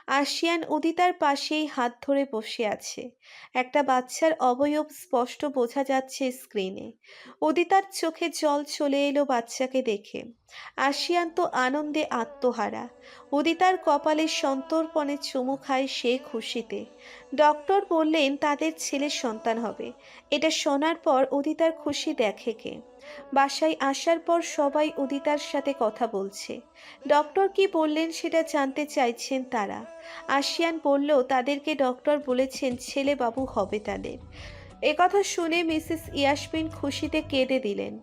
ASEAN উদিতার পাশেই হাত ধরে বসে আছে। একটা বাচ্চার অবয়ব স্পষ্ট বোঝা যাচ্ছে স্ক্রিনে। উদিতার চোখে জল চলে এলো বাচ্চাকে দেখে। আশিয়ান তো আনন্দে আত্মহারা। উদিতার কপালে সন্তর্পণে চুমু খায় সে খুশিতে। ডক্টর বললেন তাদের ছেলে সন্তান হবে। এটা শোনার পর উদিতার খুশি দেখে কে? বাসায় আসার পর সবাই উদিতার সাথে কথা বলছে। ডক্টর কি বললেন সেটা জানতে চাইছেন তারা। আশিয়ান বলল তাদেরকে ডক্টর বলেছেন ছেলে বাবু হবে তাদের। একথা শুনে মিসেস ইয়াসমিন খুশিতে কেঁদে দিলেন।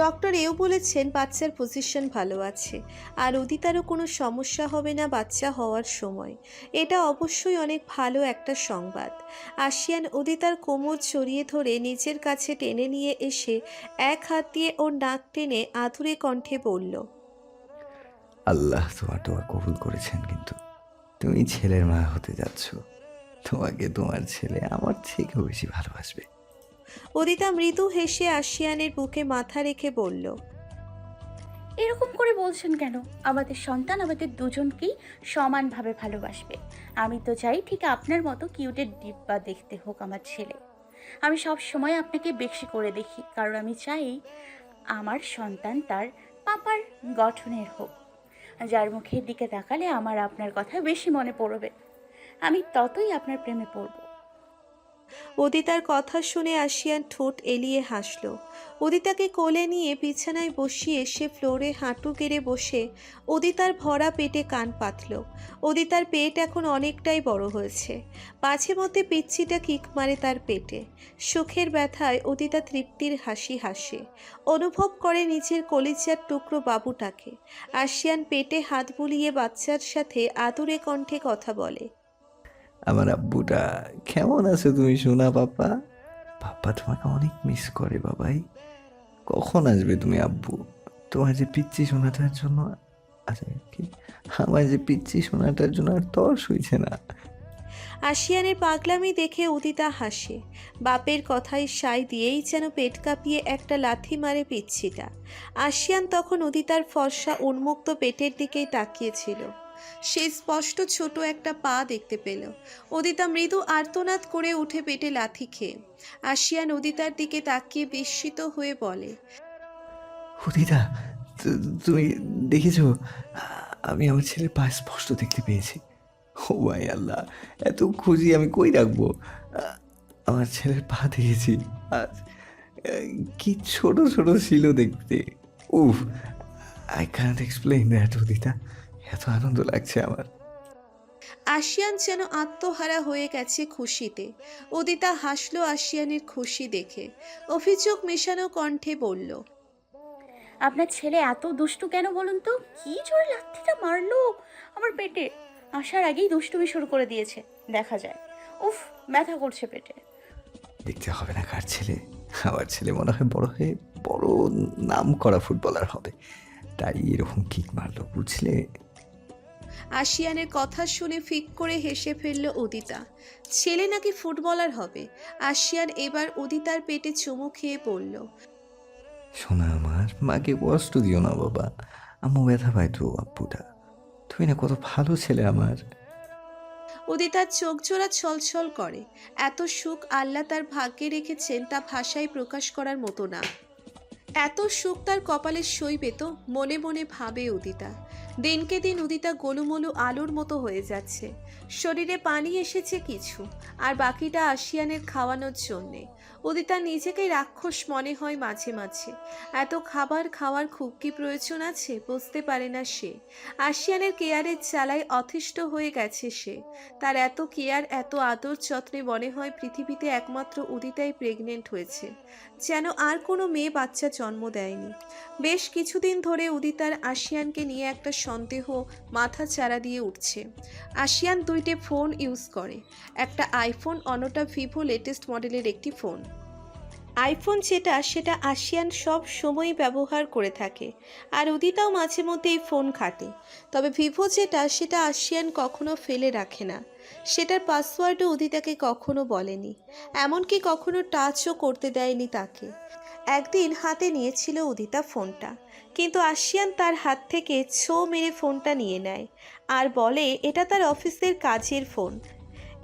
ডক্টর এও বলেছেন বাচ্চার পজিশন ভালো আছে, আর উদিতারও কোনো সমস্যা হবে না বাচ্চা হওয়ার সময়। এটা অবশ্যই অনেক ভালো একটা সংবাদ। আশিয়ান উদিতার কোমর জড়িয়ে ধরে নিজের কাছে টেনে নিয়ে এসে এক হাত দিয়ে ওর নাক টেনে আধুরে কণ্ঠে বলল, আল্লাহ তোমার দোয়া কবুল করেছেন, কিন্তু তুমি ছেলের মা হতে যাচ্ছ। তোমাকে তোমার ছেলে আমার থেকেও বেশি ভালোবাসবে। উদিতা মৃদু হেসে আশিয়ানের বুকে মাথা রেখে বলল, এরকম করে বলছেন কেন? আমাদের সন্তান আমাদের দুজনকেই সমানভাবে ভালোবাসবে। আমি তো চাই ঠিক আপনার মতো কিউটের ডিব্বা দেখতে হোক আমার ছেলে। আমি সব সময় আপনাকে বেশি করে দেখি, কারণ আমি চাই আমার সন্তান তার পাপার গঠনের হোক, যার মুখের দিকে তাকালে আমার আপনার কথা বেশি মনে পড়বে। আমি ততই আপনার প্রেমে পড়ব। উদিতার কথা শুনে আশিয়ান ঠোঁট এলিয়ে হাসল। উদিতাকে কোলে নিয়ে বিছানায় বসিয়ে সে ফ্লোরে হাঁটু গেড়ে বসে উদিতার ভরা পেটে কান পাতল। উদিতার পেট এখন অনেকটাই বড় হয়েছে। মাঝে মধ্যে পিচ্ছিটা কিক মারে তার পেটে। সুখের ব্যথায় উদিতা তৃপ্তির হাসি হাসে। অনুভব করে নিজের কলিজার টুকরো বাবুটাকে। আশিয়ান পেটে হাত বুলিয়ে বাচ্চার সাথে আদুরে কণ্ঠে কথা বলে। আমার আব্বুটা কেমন আছে তুমি সোনা পাপা? পাপা তোমাকে অনেক মিস করে বাবাই। কখন আসবে তুমি আব্বু? তোমার যে পিচ্ছি সোনাটার জন্য, আচ্ছা কি, আমার যে পিচ্ছি সোনাটার জন্য আর তর্স হইছে না। আশিয়ানের পাগলামি দেখে উদিতা হাসে। বাপের কথায় সায় দিয়েই যেন পেট কাঁপিয়ে একটা লাথি মারে পিচ্ছিটা। আশিয়ান তখন উদিতার ফর্সা উন্মুক্ত পেটের দিকেই তাকিয়েছিল। সে স্পষ্ট ছোট একটা পা দেখতে পেল। উদিতা মৃদু আর্তনাদ করে উঠে পেটে লাথি খেয়ে। আশিয়ান উদিতার দিকে তাকিয়ে বিস্মিত হয়ে বলে, দিদা, তুমি দেখেছো? আমি আমার ছেলের পা স্পষ্ট দেখতে পেয়েছি। ও ভাই আল্লাহ, এত খুঁজি আমি কই রাখবো? আমার ছেলের পা দেখেছি আজ। কি ছোট ছোট ছিল দেখতে। উফ, I can't explain that Udita. এত আনন্দ লাগছে আমার। আশিয়ান যেন আত্মহারা হয়ে গেছে খুশিতে। উদিতা হাসলো আশিয়ানের খুশি দেখে। অভিযোগ মেশানো কণ্ঠে বলল, আপনার ছেলে এত দুষ্টু কেন বলুন তো? কি জোরে লাথিটা মারলো আমার পেটে! আসার আগেই দুষ্টুমি শুরু করে দিয়েছে, দেখা যায়। উফ, ব্যথা করছে পেটে। দেখতে হবে না কার ছেলে। আমার ছেলে মনে হয় বড় হয়ে বড় নাম করা ফুটবলার হবে, তাই এরকম কিক মারলো, বুঝলে? আশিয়ানের কথা শুনে ফিক করে হেসে ফেলল উদিতা। ছেলে নাকি ফুটবলার হবে? আশিয়ান এবার উদিতার পেটে চুমু খেয়ে পড়ল। শোনা আমার, মাকে কষ্ট দিও না বাবা। আম্মু ব্যথা পায় তো আব্বুটা। তুমি না কত ভালো ছেলে আমার। উদিতার চোখ জোড়া ছলছল করে। এত সুখ আল্লাহ তার ভাগ্যে রেখেছেন তা ভাষায় প্রকাশ করার মতো না। এত সুখ তার কপালে সইবে তো, মনে মনে ভাবে উদিতা। দিনকে দিন উদিতা গোলুমলু আলুর মতো হয়ে যাচ্ছে। শরীরে পানি এসেছে কিছু, আর বাকিটা আশিয়ানের খাওয়ানোর জন্যে। উদিতা নিজেকে রাক্ষস মনে হয় মাঝে মাঝে। এত খাবার খাওয়ার খুব কি প্রয়োজন আছে বুঝতে পারে না সে। আশিয়ানের কেয়ারের জ্বালায় অতিষ্ঠ হয়ে গেছে সে। তার এত কেয়ার, এত আদর যত্নে মনে হয় পৃথিবীতে একমাত্র উদিতাই প্রেগনেন্ট হয়েছে, যেন আর কোনো মেয়ে বাচ্চা জন্ম দেয়নি। বেশ কিছুদিন ধরে উদিতার আশিয়ানকে নিয়ে একটা সন্দেহ মাথা চারা দিয়ে উঠছে। আশিয়ান দুইটে ফোন ইউজ করে, একটা আইফোন, অন্যটা ভিভো লেটেস্ট মডেলের একটি ফোন। আইফোন যেটা সেটা আশিয়ান সব সময় ব্যবহার করে থাকে, আর উদিতাও মাঝে মধ্যে এই ফোন ঘাটে। তবে ভিভো যেটা সেটা আশিয়ান কখনো ফেলে রাখে না। সেটার পাসওয়ার্ডও উদিতাকে কখনো বলেনি, এমনকি কখনো টাচও করতে দেয়নি তাকে। একদিন হাতে নিয়েছিল উদিতা ফোনটা, কিন্তু আশিয়ান তার হাত থেকে ছো মেরে ফোনটা নিয়ে নেয়। আর বলে এটা তার অফিসের কাজের ফোন।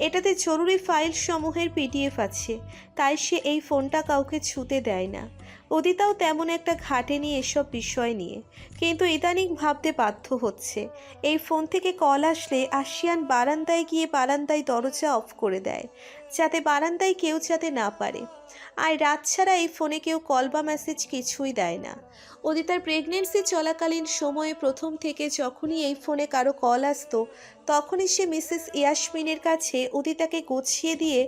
এটাতে জরুরি ফাইল সমূহের পিডিএফ আছে, তাই সে এই ফোনটা কাউকে ছুতে দেয় না। উদিতাও তেমন একটা ঘাটেনি এসব বিষয় নিয়ে, কিন্তু ইদানিং ভাবতে বাধ্য হচ্ছে। এই ফোন থেকে কল আসলে আশিয়ান বারান্দায় গিয়ে বারান্দায় দরজা অফ করে দেয়, যাতে বারান্দায় কেউ যাতে না পারে। আর রাত ছাড়া এই ফোনে কেউ কল বা মেসেজ কিছুই দেয় না। উদিতার প্রেগনেন্সি চলাকালীন সময়ে প্রথম থেকে যখনই এই ফোনে কারো কল আসতো, তখনই সে মিসেস ইয়াসমিনের কাছে উদিতাকে গুছিয়ে দিয়ে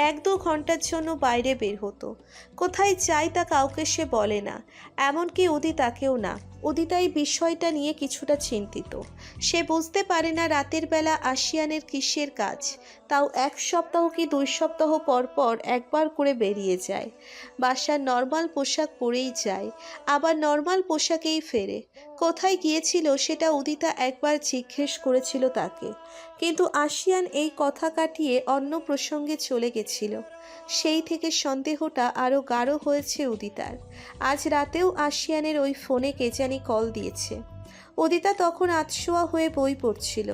1-2 ঘন্টার জন্য বাইরে বের হতো। কোথায় যায় তা কাউকে সে বলে না, এমনকি উদিতাকেও না। উদিতা এই বিষয়টা নিয়ে কিছুটা চিন্তিত। সে বুঝতে পারে না রাতের বেলা আশিয়ানের কিসের কাজ, তাও 1 সপ্তাহ কি 2 সপ্তাহ পর পর একবার করে বেরিয়ে যায়। বাসার নর্মাল পোশাক পরেই যায়, আবার নর্মাল পোশাকেই ফেরে। কোথায় গিয়েছিল সেটা উদিতা একবার জিজ্ঞেস করেছিল তাকে, কিন্তু আশিয়ান এই কথা কাটিয়ে অন্য প্রসঙ্গে চলে গেছিল। সেই থেকে সন্দেহটা আরও গাঢ় হয়েছে উদিতার। আজ রাতেও আশিয়ানের ওই ফোনে কে জানি কল দিয়েছে। উদিতা তখন আতশোয়া হয়ে বই পড়ছিল।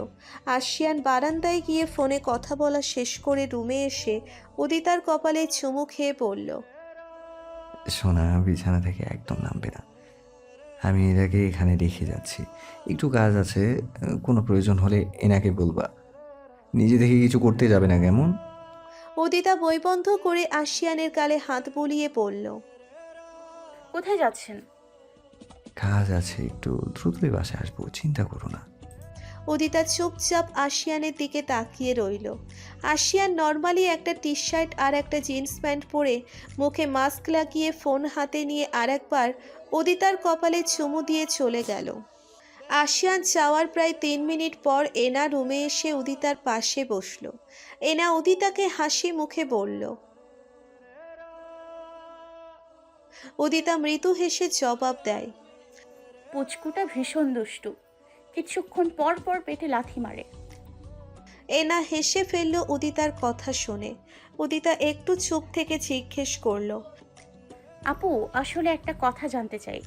আশিয়ান বারান্দায় গিয়ে ফোনে কথা বলা শেষ করে রুমে এসে উদিতার কপালে চুমু খেয়ে বলল, সোনা, বিছানা থেকে একদম নামবে না। আমি এটাকে এখানে রেখে যাচ্ছি, একটু কাজ আছে, কোনো প্রয়োজন হলে এনাকে বলবা। নিজে থেকে কিছু করতে যাবে না, কেমন? উদিতা বই বন্ধ করে আশিয়ানের গালে হাত বুলিয়ে বলল, কোথায় যাচ্ছেন? কাজ আছে, একটু দ্রুতই বাসায় আসবো, চিন্তা করো না। উদিতা চুপচাপ আশিয়ানের দিকে তাকিয়ে রইল। আশিয়ান নর্মালি একটা টি শার্ট আর একটা জিন্স প্যান্ট পরে মুখে মাস্ক লাগিয়ে ফোন হাতে নিয়ে আরেকবার উদিতার কপালে চুমু দিয়ে চলে গেল। আশিয়ান যাওয়ার প্রায় 3 মিনিট পর এনা রুমে এসে উদিতার পাশে বসল। এনা উদিতাকে হাসি মুখে বলল। উদিতা মৃদু হেসে জবাব দেয়, পুচকুটা ভীষণ দুষ্টু, কিছুক্ষণ পর পর পেটে লাথি মারে। এনা হেসে ফেলল উদিতার কথা শুনে। উদিতা একটু চুপ থেকে জিজ্ঞেস করলো, আপু, আসলে একটা কথা জানতে চাই।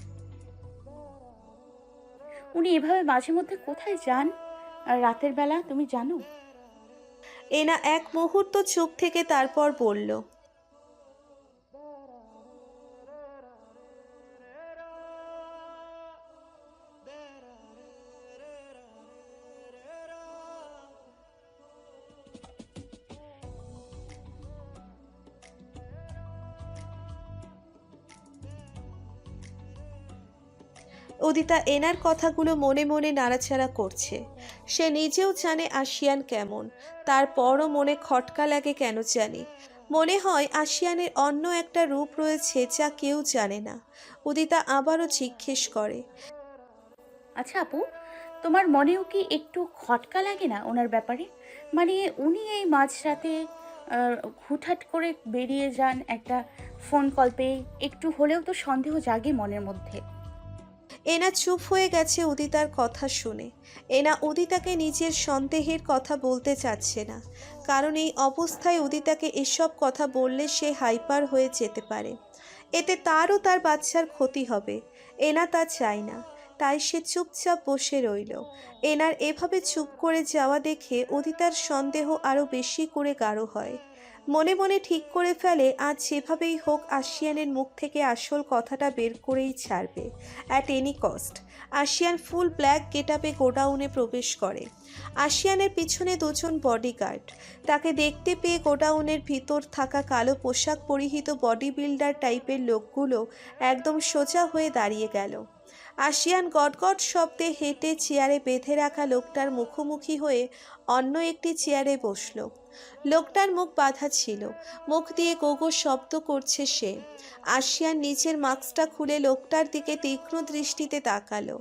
উনি এভাবে মাঝে মধ্যে কোথায় যান আর রাতের বেলা, তুমি জানো? এনা এক মুহূর্ত চুপ থেকে তারপর বলল, উদিতা এনার কথাগুলো মনে মনে নাড়াচাড়া করছে। সে নিজেও জানে আশিয়ান কেমন, তারপরও মনে খটকা লাগে কেন জানি। মনে হয় আশিয়ানের অন্য একটা রূপ রয়েছে যা কেউ জানে না। উদিতা আবারও জিজ্ঞেস করে, আচ্ছা আপু, তোমার মনেও কি একটু খটকা লাগে না ওনার ব্যাপারে? মানে উনি এই মাঝরাতে হুটহাট করে বেরিয়ে যান, একটা ফোন কল পেয়ে একটু হলেও তো সন্দেহ জাগে মনের মধ্যে। এনা চুপ হয়ে গেছে উদিতার কথা শুনে। এনা উদিতাকে নিজের সন্দেহের কথা বলতে চাচ্ছে না, কারণ এই অবস্থায় উদিতাকে এসব কথা বললে সে হাইপার হয়ে যেতে পারে। এতে তারও তার বাচ্চার ক্ষতি হবে। এনা তা চায় না, তাই সে চুপচাপ বসে রইল। এনার এভাবে চুপ করে যাওয়া দেখে উদিতার সন্দেহ আরও বেশি করে গাঢ় হয়। মনে মনে ঠিক করে ফেলে আজ যেভাবেই হোক আশিয়ানের মুখ থেকে আসল কথাটা বের করেই ছাড়বে, at any cost. Ashiyan full black গেটআপে গোডাউনে প্রবেশ করে। আশিয়ানের পিছনে 2 জন বডিগার্ড। তাকে দেখতে পেয়ে গোডাউনের ভিতর থাকা কালো পোশাক পরিহিত বডি বিল্ডার টাইপের লোকগুলো একদম সোজা হয়ে দাঁড়িয়ে গেল। আশিয়ান গটগট শব্দে হেঁটে চেয়ারে বেঁধে রাখা লোকটার মুখোমুখি হয়ে অন্য একটি চেয়ারে বসল। লোকটার মুখ বাঁধা ছিল, মুখ দিয়ে গোগো শব্দ করছে সে। আশিয়ান নিচের মাস্কটা খুলে লোকটার দিকে তীক্ষ্ণ দৃষ্টিতে তাকালো।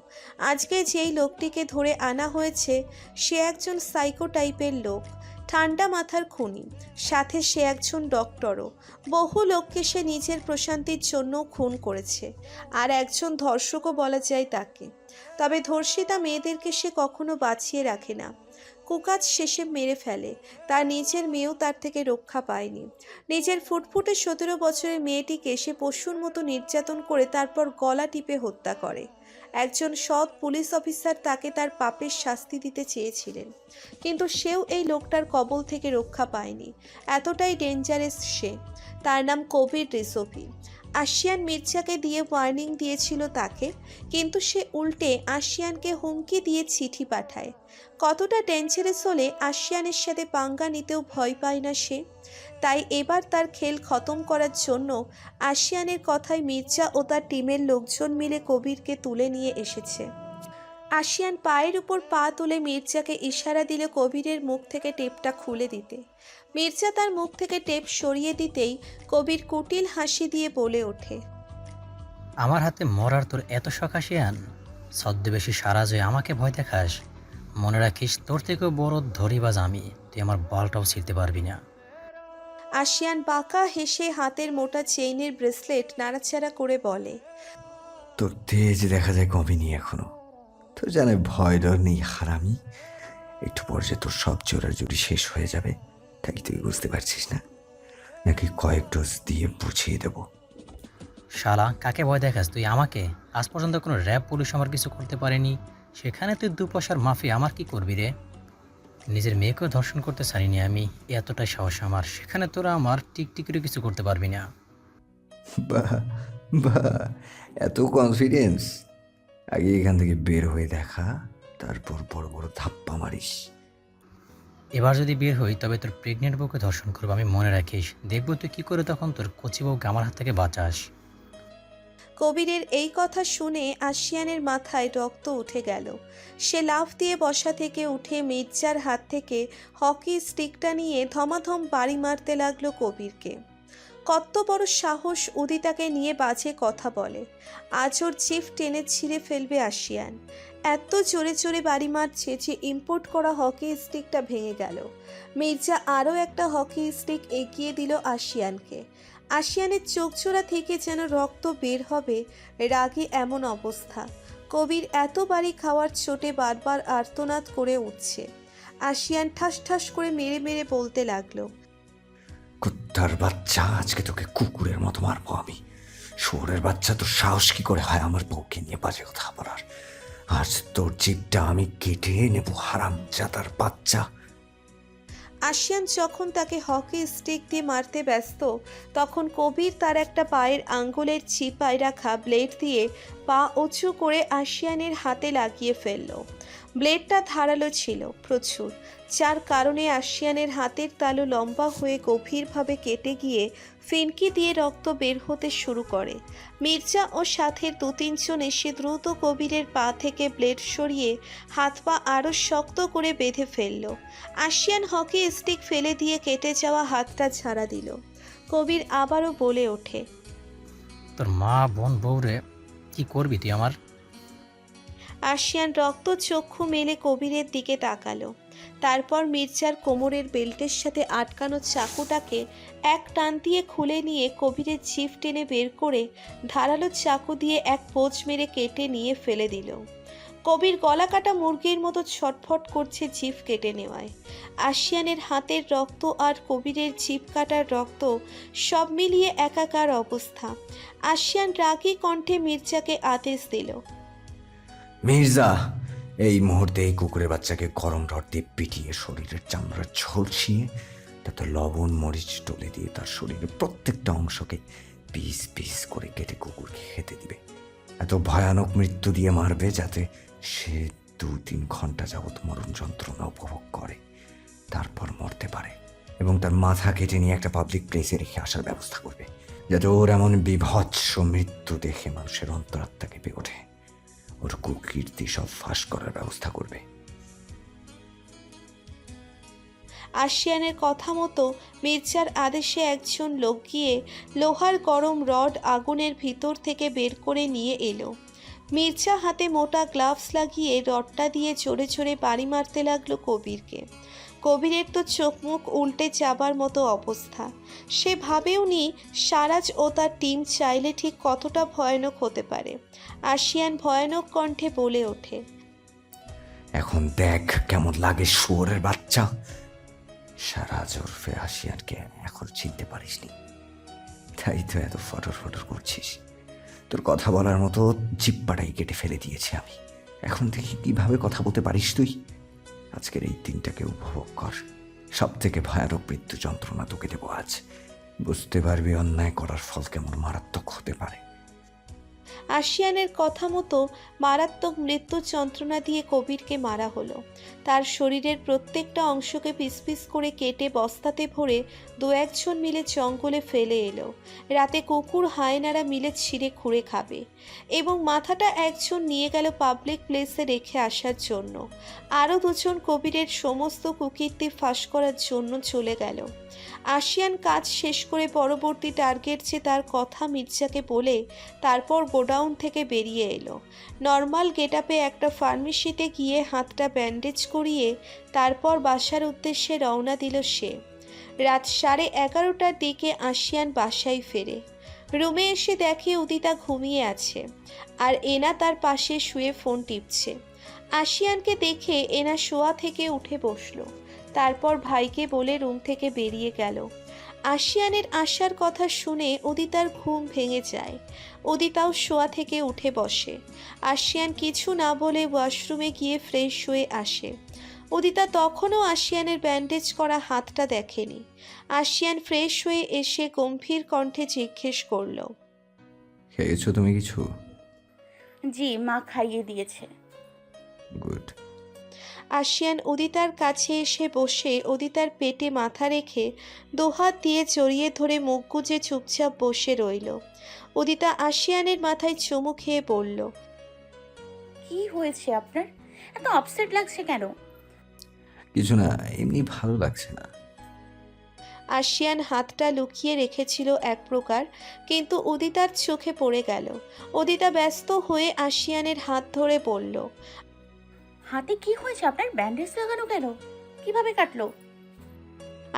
আজকে যেই লোকটিকে ধরে আনা হয়েছে সে একজন সাইকো টাইপের লোক, ঠান্ডা মাথার খুনি, সাথে সে একজন ডক্টরও। বহু লোককে সে নিজের প্রশান্তির জন্য খুন করেছে, আর একজন ধর্ষকও বলা যায় তাকে। তবে ধর্ষিতা মেয়েদেরকে সে কখনো বাঁচিয়ে রাখে না, কুকাজ শেষে মেরে ফেলে। তার নিজের মেয়েও তার থেকে রক্ষা পায়নি। নিজের ফুটফুটে 17 বছরের মেয়েটিকে সে পশুর মতো নির্যাতন করে তারপর গলা টিপে হত্যা করে। একজন সৎ পুলিশ অফিসার তাকে তার পাপের শাস্তি দিতে চেয়েছিলেন, কিন্তু সেও এই লোকটার কবল থেকে রক্ষা পায়নি। এতটাই ডেঞ্জারাস সে। তার নাম কবির রিজভী। আশিয়ান মির্জাকে দিয়ে ওয়ার্নিং দিয়েছিল তাকে, কিন্তু সে উল্টে আশিয়ানকে হুমকি দিয়ে চিঠি পাঠায়। কতটা ডেঞ্জারাস হলে আশিয়ানের সাথে পাঙ্গা নিতেও ভয় পায় না সে। তাই এবার তার খেল খতম করার জন্য আশিয়ানের কথায় মির্জা ও তার টিমের লোকজন মিলে কবিরকে তুলে নিয়ে এসেছে। আশিয়ান পায়ের উপর পা তুলে মির্জাকে ইশারা দিল কবিরের মুখ থেকে টেপটা খুলে দিতে। মির্জা তার মুখ থেকে টেপ সরিয়ে দিতেই কবির কুটিল হাসি দিয়ে বলে ওঠে, আমার হাতে মরার তোর এত শখ আশিয়ান? ছদ্মবেশী সারাজ হয়ে আমাকে ভয় দেখাস? মনে রাখিস, তোর থেকেও বড় ধরিবাজ আমি। তুই আমার বলটাও ছিঁড়তে পারবি না। আশিয়ান বাঁকা হেসে হাতের মোটা চেইনের ব্রেসলেট নাড়াচাড়া করে বলে, তোর তেজ দেখা যায় কমেনি এখনো। তোর জানে ভয় ডর নেই হারামি। একটু পর যে তোর সব জোড়াজুড়ি শেষ হয়ে যাবে, তাই তুই বুঝতে পারছিস না? নাকি কয়েক ডোজ দিয়ে বুঝিয়ে দেবো? শালা, কাকে ভয় দেখাস তুই আমাকে? আজ পর্যন্ত কোনো র্যাব পুলিশ আমার কিছু করতে পারেনি, সেখানে তুই দুপয়সার মাফি আমার কি করবি রে? নিজের মেয়েকেও ধর্ষণ করতে ছাড়িনি আমি, এতটাই সাহস আমার। সেখানে তোরা আমার টিকটিকিরও কিছু করতে পারবি না। বাহ বাহ, এত কনফিডেন্স! আগে এখান থেকে বের হয়ে দেখা, তারপর বড় বড় ধাপ্পা মারিস। এবার যদি বের হই তবে তোর প্রেগনেন্ট বউকে ধর্ষণ করবো আমি, মনে রাখিস। দেখবো তুই কি করে তখন তোর কচি বউকে আমার হাত থেকে বাঁচাস। কবিরের এই কথা শুনে আশিয়ানের মাথায় রক্ত উঠে গেল। সে লাফ দিয়ে বসা থেকে উঠে মির্জার হাত থেকে হকি স্টিকটা নিয়ে ধমাধম বাড়ি মারতে লাগলো কবিরকে। কত বড় সাহস উদিতাকে নিয়ে বাজে কথা বলে! আজ ওর জিভ টেনে ছিঁড়ে ফেলবে আশিয়ান। এত জোরে জোরে বাড়ি মারছে যে ইম্পোর্ট করা হকি স্টিকটা ভেঙে গেল। মির্জা আরও একটা হকি স্টিক এগিয়ে দিল আশিয়ানকে। আশিয়ানের চোখজোড়া থেকে যেন রক্ত বের হবে, রাগে এমন অবস্থা। কবির এত বাড়ি খাওয়ার চোটে বারবার আর্তনাদ করে উঠছে। আশিয়ান ঠাস ঠাস করে মেরে মেরে বলতে লাগলো, কুত্তার বাচ্চা, আজকে তোকে কুকুরের মতো মারবো আমি। শুয়োরের বাচ্চা, তোর সাহস কি করে হয় আমার বউকে নিয়ে বাজে কথা বলার? আজ তোর জিভটা আমি কেটে নেবো, হারামজাদার বাচ্চা। আশিয়ান যখন তাকে হকি স্টিক দিয়ে মারতে ব্যস্ত, তখন কবির তার একটা পায়ের আঙ্গুলের চিপায় রাখা ব্লেড দিয়ে পা উঁচু করে আশিয়ানের হাতে লাগিয়ে ফেলল। ব্লেডটা ধারালো ছিল প্রচুর, যার কারণে আশিয়ানের হাতের তালু লম্বা হয়ে গভীরভাবে কেটে গিয়ে ফিনকি দিয়ে রক্ত বের হতে শুরু করে। মির্জা ও সাথের 2-3 জন এসে দ্রুত কবিরের পা থেকে ব্লেড সরিয়ে হাত পা আরও শক্ত করে বেঁধে ফেলল। আশিয়ান হকি স্টিক ফেলে দিয়ে কেটে যাওয়া হাতটা ঝাড়া দিল। কবির আবারও বলে ওঠে, তোর মা বোন বউরে কি করবি তুই আমার? আশিয়ান রক্ত চক্ষু মেলে কবিরের দিকে তাকালো। তারপর মির্জার কোমরের বেল্টের সাথে আটকানো চাকুটাকে এক টান দিয়ে খুলে নিয়ে কবিরের জিভ টেনে বের করে ধারালো চাকু দিয়ে এক পোঁচ মেরে কেটে নিয়ে ফেলে দিল। কবির গলা কাটা মুরগির মতো ছটফট করছে জিভ কেটে নেওয়ায়। আশিয়ানের হাতের রক্ত আর কবিরের জিভ কাটার রক্ত সব মিলিয়ে একাকার অবস্থা। আশিয়ান রাগী কণ্ঠে মির্জাকে আদেশ দিল, মির্জা, এই মুহূর্তে এই কুকুরের বাচ্চাকে গরম রড দিয়ে পিটিয়ে শরীরের চামড়া ঝলসিয়ে তাতে লবণ মরিচ টলে দিয়ে তার শরীরের প্রত্যেকটা অংশকে পিস পিস করে কেটে কুকুরকে খেতে দিবে। এত ভয়ানক মৃত্যু দিয়ে মারবে যাতে সে 2-3 ঘন্টা যাবৎ মরণ যন্ত্রণা উপভোগ করে, তারপর মরতে পারে। এবং তার মাথা কেটে নিয়ে একটা পাবলিক প্লেসে রেখে আসার ব্যবস্থা করবে, যাতে ওর এমন বিভৎস মৃত্যু দেখে মানুষের অন্তরাত্মা কেঁপে ওঠে। ওর কুকীর্তি সব ফাঁস করার ব্যবস্থা করবে। আশিয়ানের কথা মতো মির্জার আদেশে একজন লোক গিয়ে লোহার গরম রড আগুনের ভিতর থেকে বের করে নিয়ে এলো। মির্জা হাতে মোটা গ্লাভস লাগিয়ে রডটা দিয়ে জোরে জোরে বাড়ি মারতে লাগলো কবিরকে। কবিরের তো চোখ মুখ উল্টে যাবার মতো অবস্থা। সে ভাবেও নি সারাজ ও তার টিম চাইলে ঠিক কতটা ভয়ানক হতে পারে। আশিয়ান ভয়ানক কণ্ঠে বলে ওঠে, এখন দেখ কেমন লাগে শুয়োরের বাচ্চা। সারাজ ওরফে আশিয়ানকে এখন চিনতে পারিসনি, তাই তো এত ফটর ফটর করছিস। তোর কথা বলার মতো জিব্বাটাই কেটে ফেলে দিয়েছি আমি। এখন থেকে কিভাবে কথা বলতে পারিস তুই? আজকের এই দিনটাকে উপভোগ কর। সব থেকে ভয়ানক মৃত্যু যন্ত্রণা তোকে দেবো আজ। বুঝতে পারবি অন্যায় করার ফল কেমন মারাত্মক হতে পারে। আশিয়ানের কথা মতো মারাত্মক মৃত্যু যন্ত্রণা দিয়ে কবিরকে মারা হলো। তার শরীরের প্রত্যেকটা অংশকে পিস পিস করে কেটে বস্তাতে ভরে দু একজন মিলে জঙ্গলে ফেলে এলো। রাতে কুকুর হায়নারা মিলে ছিঁড়ে খুঁড়ে খাবে। এবং মাথাটা একজন নিয়ে গেল পাবলিক প্লেসে রেখে আসার জন্য। আরও দুজন কবিরের সমস্ত কুকীর্তি ফাঁস করার জন্য চলে গেল। আশিয়ান কাজ শেষ করে পরবর্তী টার্গেট যে তার কথা মির্জাকে বলে তারপর গোডাউন থেকে বেরিয়ে এলো। নর্মাল গেটআপে একটা ফার্মেসিতে গিয়ে হাতটা ব্যান্ডেজ করিয়ে তারপর বাসার উদ্দেশ্যে রওনা দিল সে। রাত 11:30টার দিকে আশিয়ান বাসায় ফেরে। রুমে এসে দেখে উদিতা ঘুমিয়ে আছে আর এনা তার পাশে শুয়ে ফোন টিপছে। আশিয়ানকে দেখে এনা শোয়া থেকে উঠে বসলো। তারপর ভাইকে বলে রুম থেকে বেরিয়ে গেল। আশিয়ানের আসার কথা শুনে উদিতার ঘুম ভেঙে যায়। উদিতাও শোয়া থেকে উঠে বসে। আশিয়ান কিছু না বলে ওয়াশরুমে গিয়ে ফ্রেশ হয়ে আসে। উদিতা তখনও আশিয়ানের ব্যান্ডেজ করা হাতটা দেখেনি। আশিয়ান ফ্রেশ হয়ে এসে গম্ভীর কণ্ঠে জিজ্ঞেস করল, খেয়েছো তুমি কিছু? জি, মা খাইয়ে দিয়েছে। গুড। আশিয়ান উদিতার কাছে এসে বসে উদিতার পেটে মাথা রেখে দুহাত দিয়ে জড়িয়ে ধরে মুখ গুজে চুপচাপ বসে রইল। উদিতা আশিয়ানের মাথায় চুমু খেয়ে বলল, কি হয়েছে আপনার? এত আপসেট লাগছে কেন? কিছু না, এমনি ভালো লাগছে না। আশিয়ান হাতটা লুকিয়ে রেখেছিল এক প্রকার, কিন্তু উদিতার চোখে পড়ে গেল। উদিতা ব্যস্ত হয়ে আশিয়ানের হাত ধরে বলল, হাতে কি হয়েছে আপনার? ব্যান্ডেজ লাগানো কেন? কিভাবে কাটলো?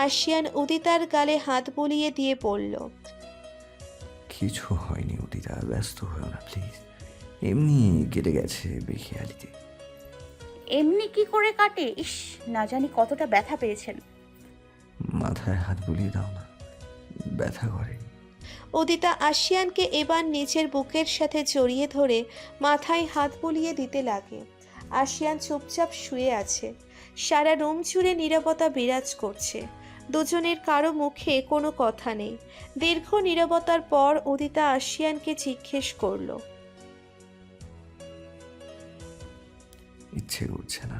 আশিয়ান উদিতার গালে হাত বুলিয়ে দিয়ে বলল, কিছু হয়নি উদিতা, ব্যস্ত হয়েও না প্লিজ। এমনি কেটে গেছে বেখেয়ালিতে। এমনি কি করে কাটে? ইস, না জানি কতটা ব্যথা পেয়েছেন। মাথায় হাত বুলিয়ে দাও না, ব্যথা করে। উদিতা আশিয়ানকে এবার নিজের বুকের সাথে জড়িয়ে ধরে মাথায় হাত বুলিয়ে দিতে লাগে। আশিয়ান চুপচাপ শুয়ে আছে। সারা রুম জুড়ে নীরবতা বিরাজ করছে। দুজনের কারো মুখে কোনো কথা নেই। দীর্ঘ নীরবতার পর উদিতা আশিয়ানকে জিজ্ঞেস করল, ইচ্ছে করছে না।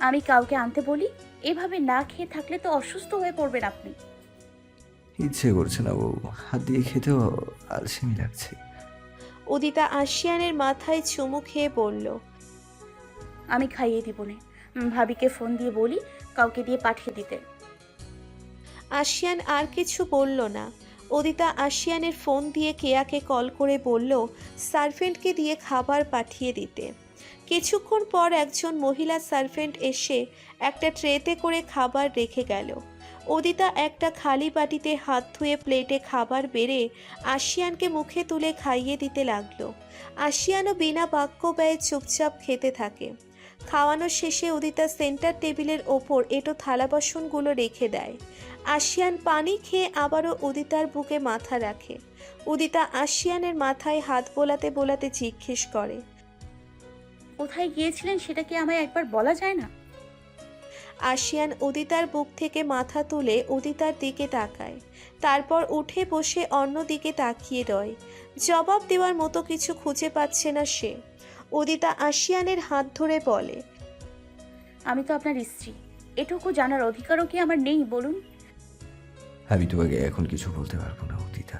আমি কাউকে আনতে বলি? এভাবে না খেয়ে থাকলে তো অসুস্থ হয়ে পড়বেন আপনি। ইচ্ছে করছে না বউ, হাত দিয়ে খেতেও আলসেমি লাগছে। উদিতা আশিয়ানের মাথায় চুমু খেয়ে বলল, আমি খাইয়ে দিব না। ভাবিকে ফোন দিয়ে বলি কাউকে দিয়ে পাঠিয়ে দিতে। আশিয়ান আর কিছু বলল না। উদিতা আশিয়ানের ফোন দিয়ে কেয়াকে কল করে বলল সার্ভেন্টকে দিয়ে খাবার পাঠিয়ে দিতে। কিছুক্ষণ পর একজন মহিলা সার্ভেন্ট এসে একটা ট্রেতে করে খাবার রেখে গেল। উদিতা একটা খালি বাটিতে হাত ধুয়ে প্লেটে খাবার বেড়ে আশিয়ানকে মুখে তুলে খাইয়ে দিতে লাগলো। আশিয়ানও বিনা বাক্য ব্যয়ে চুপচাপ খেতে থাকে। খাওয়ানো শেষে উদিতা সেন্টার টেবিলের ওপর এঁটো থালা বাসনগুলো রেখে দেয়। আশিয়ান পানি খেয়ে আবারও উদিতার বুকে মাথা রাখে। উদিতা আশিয়ানের মাথায় হাত বোলাতে বোলাতে জিজ্ঞেস করে, কোথায় গিয়েছিলেন সেটা কি আমায় একবার বলা যায় না? আশিয়ান উদিতার বুক থেকে মাথা তুলে উদিতার দিকে তাকায়। তারপর উঠে বসে অন্য দিকে তাকিয়ে রয়। জবাব দেওয়ার মতো কিছু খুঁজে পাচ্ছে না সে। উদিতা আশিয়ানের হাত ধরে বলে, আমি তো আপনার স্ত্রী, এটুকু জানার অধিকারও কি আমার নেই বলুন? আমি তোমাকে এখন কিছু বলতে পারবো না উদিতা,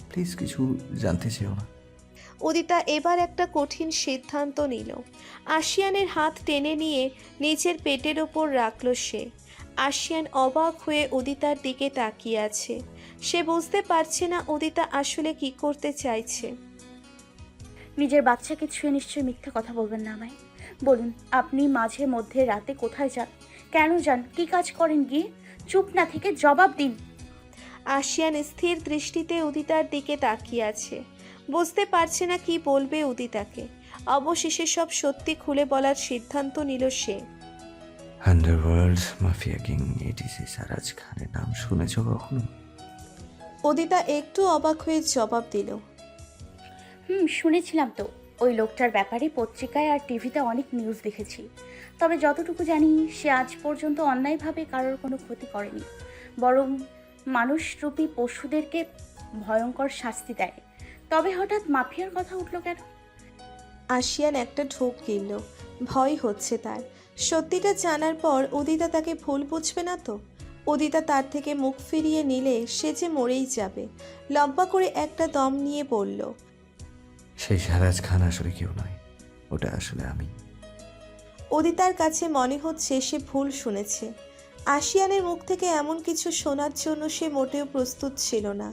প্লিজ কিছু জানতে চেও না। উদিতা এবার একটা কঠিন সিদ্ধান্ত নিল। আশিয়ানের হাত টেনে নিয়ে নিজের পেটের ওপর রাখল সে। আশিয়ান অবাক হয়ে উদিতার দিকে তাকিয়ে আছে। সে বুঝতে পারছে না উদিতা আসলে কি করতে চাইছে। নিজের বাচ্চাকে ছুঁয়ে নিশ্চয়ই মিথ্যা কথা বলবেন না আমায়। বলুন, আপনি মাঝে মধ্যে রাতে কোথায় যান? কেন যান? কি কাজ করেন গিয়ে? চুপ না থেকে জবাব দিন। আশিয়ান স্থির দৃষ্টিতে উদিতার দিকে তাকিয়ে আছে। বুঝতে পারছে না কি বলবে উদিতাকে। অবশেষে সব সত্যি খুলে বলার সিদ্ধান্ত নিল সে। Underworld mafia king ATC Swaraj খানের নাম শুনেছো কখনো? উদিতা একটু অবাক হয়ে জবাব দিল, শুনেছিলাম তো। ওই লোকটার ব্যাপারে পত্রিকায় আর টিভিতে অনেক নিউজ দেখেছি। তবে যতটুকু জানি, সে আজ পর্যন্ত অন্যায়ভাবে কারোর কোনো ক্ষতি করেনি, বরং মানুষরূপী পশুদেরকে ভয়ঙ্কর শাস্তি দেয়। তবে হঠাৎ মাফিয়ার কথা উঠলো কেন? আশিয়ান একটা ঢোক গিলল। ভয় হচ্ছে তার। সত্যিটা জানার পর উদিতা তাকে ভুল বুঝবে না তো? উদিতা তার থেকে মুখ ফিরিয়ে নিলে সে যে মরেই যাবে। লম্বা করে একটা দম নিয়ে বলল, সেই সারাজ খান আসলে কেউ নয়, ওটা আসলে আমি। উদিতার কাছে মনে হচ্ছে সে ভুল শুনেছে। আশিয়ানের মুখ থেকে এমন কিছু শোনার জন্য সে মোটেও প্রস্তুত ছিল না।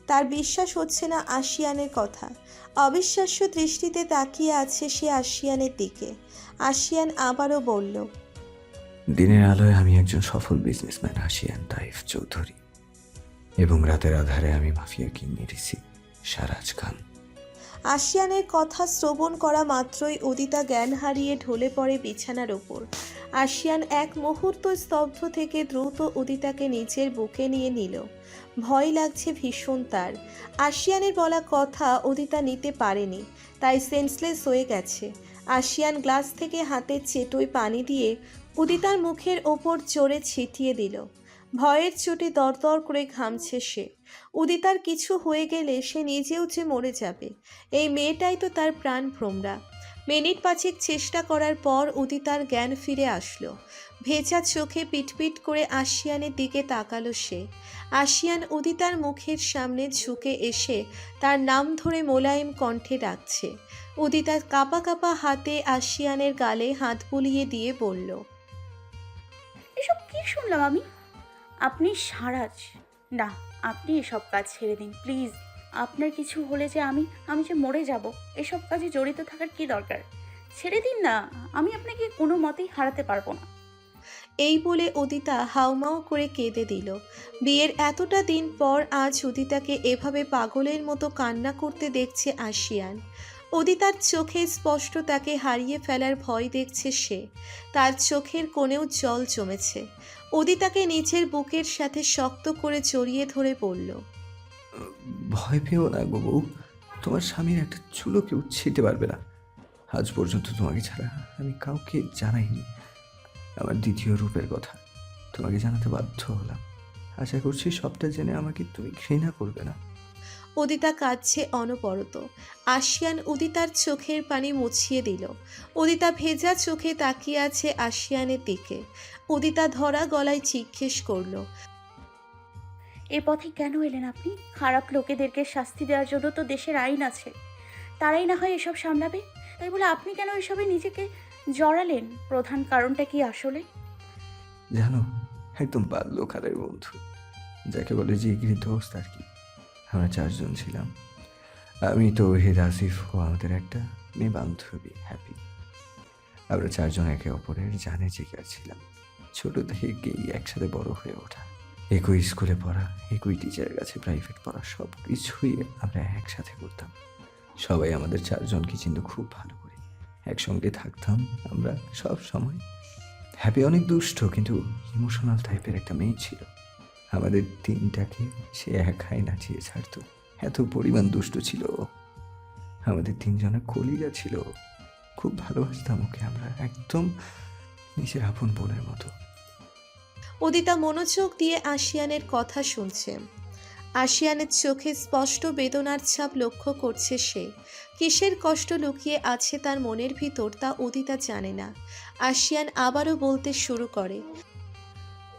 তার বিশ্বাস হচ্ছে না আশিয়ানের কথা। অবিশ্বাস্য দৃষ্টিতে তাকিয়ে আছে সে আশিয়ানের দিকে। আশিয়ান আবারও বলল, দিনের আলোয় আমি একজন সফল বিজনেসম্যান আশিয়ান তাইফ চৌধুরী, এবং রাতের আধারে আমি মাফিয়া কিং মেরেছি সারাজ খান। আশিয়ানের কথা শ্রবণ করা মাত্রই উদিতা জ্ঞান হারিয়ে ঢলে পড়ে বিছানার ওপর। আশিয়ান এক মুহূর্ত স্তব্ধ থেকে দ্রুত উদিতাকে নিজের বুকে নিয়ে নিল। ভয় লাগছে ভীষণ তার। আশিয়ানের বলা কথা উদিতা নিতে পারেনি, তাই সেন্সলেস হয়ে গেছে। আশিয়ান গ্লাস থেকে হাতের চেটোয় পানি দিয়ে উদিতার মুখের ওপর জোরে ছিটিয়ে দিল। ভয়ের চোটে দরদর করে ঘামছে সে। উদিতার কিছু হয়ে গেলে সে নিজেও যে মরে যাবে। এই মেয়েটাই তো তার প্রাণ ভ্রমরা। মিনিট পাঁচেক চেষ্টা করার পর উদিতার জ্ঞান ফিরে আসলো। ভেজা চোখে পিটপিট করে আশিয়ানের দিকে তাকালো সে। আশিয়ান উদিতার মুখের সামনে ঝুঁকে এসে তার নাম ধরে মোলায়েম কণ্ঠে ডাকছে। উদিতা কাঁপা কাঁপা হাতে আশিয়ানের গালে হাত বুলিয়ে দিয়ে বলল, এসব কি শুনলাম আমি? আপনি সারাজ? না, আপনি এসব কাজ ছেড়ে দিন প্লিজ। আপনার কিছু হলে যে আমি যে মরে যাব, এসব কাজে জড়িত থাকার কি দরকার? ছেড়ে দিন না, আমি আপনাকে কোনো মতেই হারাতে পারবো না। এই বলে উদিতা হাউমাউ করে কেঁদে দিল। বিয়ের এতটা দিন পর আজ উদিতাকে এভাবে পাগলের মতো কান্না করতে দেখছে আশিয়ান। উদিতার চোখে স্পষ্ট তাকে হারিয়ে ফেলার ভয় দেখছে সে। তার চোখের কোণেও জল জমেছে। উদিতাকে নিজের বুকের সাথে শক্ত করে জড়িয়ে ধরে বলল, ভয় পেও না গো বউ, তোমার স্বামীর একটা চুলো কেউ ছিঁড়তে পারবে না। আজ পর্যন্ত তোমাকে ছাড়া আমি কাউকে জানাইনি আমার দ্বিতীয় রূপের কথা। তোমাকে জানাতে বাধ্য হলাম। আশা করছি সবটা জেনে আমাকে তুমি ঘৃণা করবে না। উদিতা কাঁদছে অনবরত। আশিয়ান উদিতার চোখের পানি মুছিয়ে দিল। উদিতা ভেজা চোখে তাকিয়ে আছে আশিয়ানের দিকে। উদিতা ধরা গলায় জিজ্ঞেস করল, এ পথে কেন এলেন আপনি? খারাপ লোকেদেরকে শাস্তি দেওয়ার জন্য তো দেশের আইন আছে, তারাই না হয় এসব সামলাবে। তাই বলে আপনি কেন এসবে নিজেকে জড়ালেন? প্রধান কারণটা কি আসলে? জানো, একদম বাল্যকালের বন্ধু, যাকে বলে জিগরি দোস্ত আর কি। আমরা চারজন ছিলাম। আমি, তৌহিদ, আসিফ ও আমাদের একটা মেয়ে বান্ধবী হ্যাপি। আমরা চারজন একে অপরের জানে জিগার ছিলাম। ছোট থেকেই একসাথে বড় হয়ে ওঠা, একই স্কুলে পড়া, একই টিচারের কাছে প্রাইভেট পড়া, সব কিছুই আমরা একসাথে করতাম। সবাই আমাদের চারজনকে চিনতো খুব ভালো করে। একসঙ্গে থাকতাম আমরা সব সময়। হ্যাপি অনেক দুষ্ট কিন্তু ইমোশনাল টাইপের একটা মেয়ে ছিল। আমাদের তিনটাকে সে একাই নাচিয়ে ছাড়তো, এত পরিমাণ দুষ্ট ছিল ও। আমাদের তিনজনের কলিজা ছিল। খুব ভালোবাসতাম ওকে আমরা, একদম নিজের আপন বোনের মতো। উদিতা মনোযোগ দিয়ে আশিয়ানের কথা শুনছে। আশিয়ানের চোখে স্পষ্ট বেদনার ছাপ লক্ষ্য করছে সে। কিসের কষ্ট লুকিয়ে আছে তার মনের ভিতর তা উদিতা জানে না। আশিয়ান আবারও বলতে শুরু করে,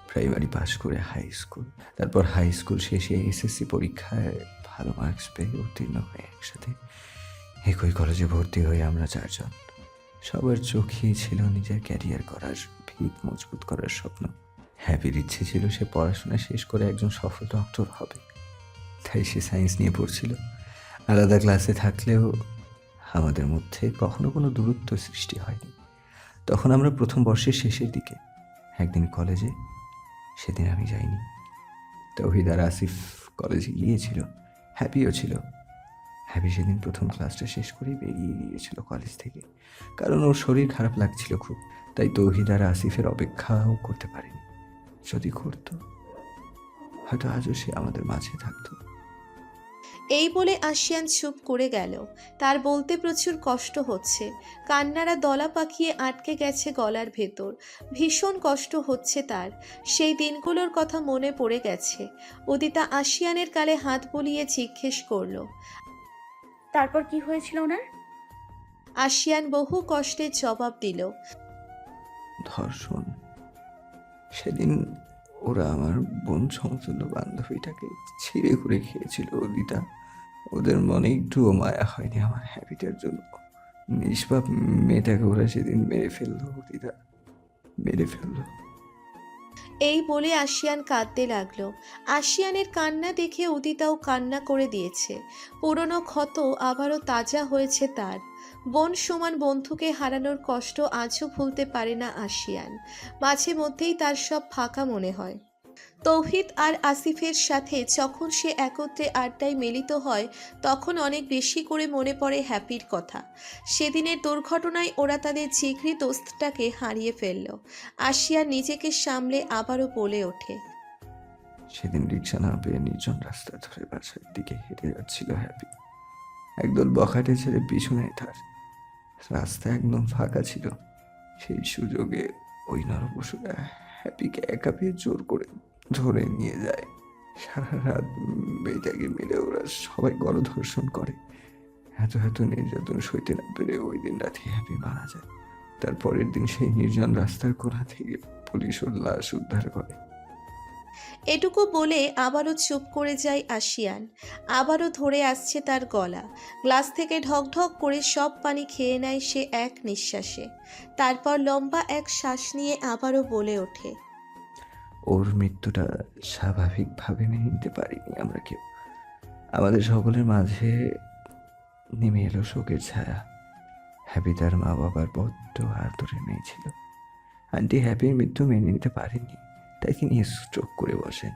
প্রাইমারি পাস করে হাই স্কুল, তারপর হাই স্কুল শেষে এসএসসি পরীক্ষায় ভালো মার্কস পেয়ে উত্তীর্ণ হয়ে একসাথে একই কলেজে ভর্তি হয়ে আমরা চারজন। সবার চোখেই ছিল নিজের ক্যারিয়ার করার, ভিত মজবুত করার স্বপ্ন। হ্যাপির ইচ্ছে ছিল সে পড়াশোনা শেষ করে একজন সফল ডক্টর হবে, তাই সে সায়েন্স নিয়ে পড়ছিল। আলাদা ক্লাসে থাকলেও আমাদের মধ্যে কখনো কোনো দূরত্ব সৃষ্টি হয়নি। তখন আমরা প্রথম বর্ষের শেষের দিকে একদিন কলেজে, সেদিন আমি যাইনি। তৌহিদ আর আসিফ কলেজে গিয়েছিল, হ্যাপিও ছিল। হ্যাপি সেদিন প্রথম ক্লাসটা শেষ করেই বেরিয়ে গিয়েছিল কলেজ থেকে, কারণ ওর শরীর খারাপ লাগছিল খুব। তাই তৌহিদ আর আসিফের অপেক্ষাও করতে পারেনি। যদি করতো হয়তো আজও সে আমাদের মাঝে থাকতো। এই বলে আশিয়ান চুপ করে গেল। তার বলতে প্রচুর কষ্ট হচ্ছে, কান্নারা দলা পাকিয়ে আটকে গেছে গলার ভেতর। ভীষণ কষ্ট হচ্ছে তার। সেই দিনগুলোর কথা মনে পড়ে গেছে। উদিতা আশিয়ানের গালে হাত বুলিয়ে জিজ্ঞেস করল। তারপর কি হয়েছিল ওনার? আশিয়ান বহু কষ্টে জবাব দিল। ধর্ষণ। সেদিন ওরা আমার বোন সমতুল্য বান্ধবীটাকে ছিঁড়ে ঘুরে খেয়েছিল অদিতা। ওদের মনে একটুও মায়া হয়নি আমার হ্যাবিটার জন্য। নিষ্পাপ মেয়েটাকে ওরা সেদিন মেরে ফেললো অদিতা, মেরে ফেললো। এই বলে আশিয়ান কাঁদতে লাগলো। আশিয়ানের কান্না দেখে উদিতাও কান্না করে দিয়েছে। পুরনো ক্ষত আবারও তাজা হয়েছে তার। বোন সমান বন্ধুকে হারানোর কষ্ট আজও ভুলতে পারে না আশিয়ান। মাঝে মধ্যেই তার সব ফাঁকা মনে হয়। তৌহিদ আর আসিফের সাথে যখন সে একত্রে আড্ডায় মিলিত হয়, তখন অনেক বেশি করে মনে পড়ে হ্যাপির কথা। সেদিনের দুর্ঘটনায় ওরা তাদের জিগরি দোস্তটাকে হারিয়ে ফেলল। আশিয়া নিজেকে সামলে আবারও বলে ওঠে। সেদিন রিক্সা না পেয়ে নির্জন রাস্তা ধরে বাসার দিকে হেঁটে যাচ্ছিল হ্যাপি। একদল বখাটে ছেলে পিছনে তার। রাস্তা একদম ফাঁকা ছিল। সেই সুযোগে ওই নরপশুরা হ্যাপিকে একা পেয়ে জোর করে ধরে নিয়ে যায়। সারা রাত মেয়েটাকে মিলে ওরা সবাই গণধর্ষণ করে। এত এত নির্যাতন সইতে না পেরে ওই দিন রাতে হ্যাপি মারা যায়। তারপরের দিন সেই নির্জন রাস্তার কোণা থেকে পুলিশ ওর লাশ উদ্ধার করে। এটুকু বলে আবারও চুপ করে যায় আশিয়ান। আবারও ধরে আসছে তার গলা। গ্লাস থেকে ঢকঢক করে সব পানি খেয়ে নেয় সে এক নিঃশ্বাসে। তারপর লম্বা এক শ্বাস নিয়ে আবারও বলে ওঠে। ওর মৃত্যুটা স্বাভাবিকভাবে মেনে নিতে পারিনি আমরা কেউ। আমাদের সকলের মাঝে নেমে এলো শোকের ছায়া। হ্যাপি তার মা বাবার বড্ড আদরের মেয়ে ছিল। আন্টি হ্যাপির মৃত্যু মেনে নিতে পারেননি, তাকে নিয়ে স্ট্রোক করে বসেন।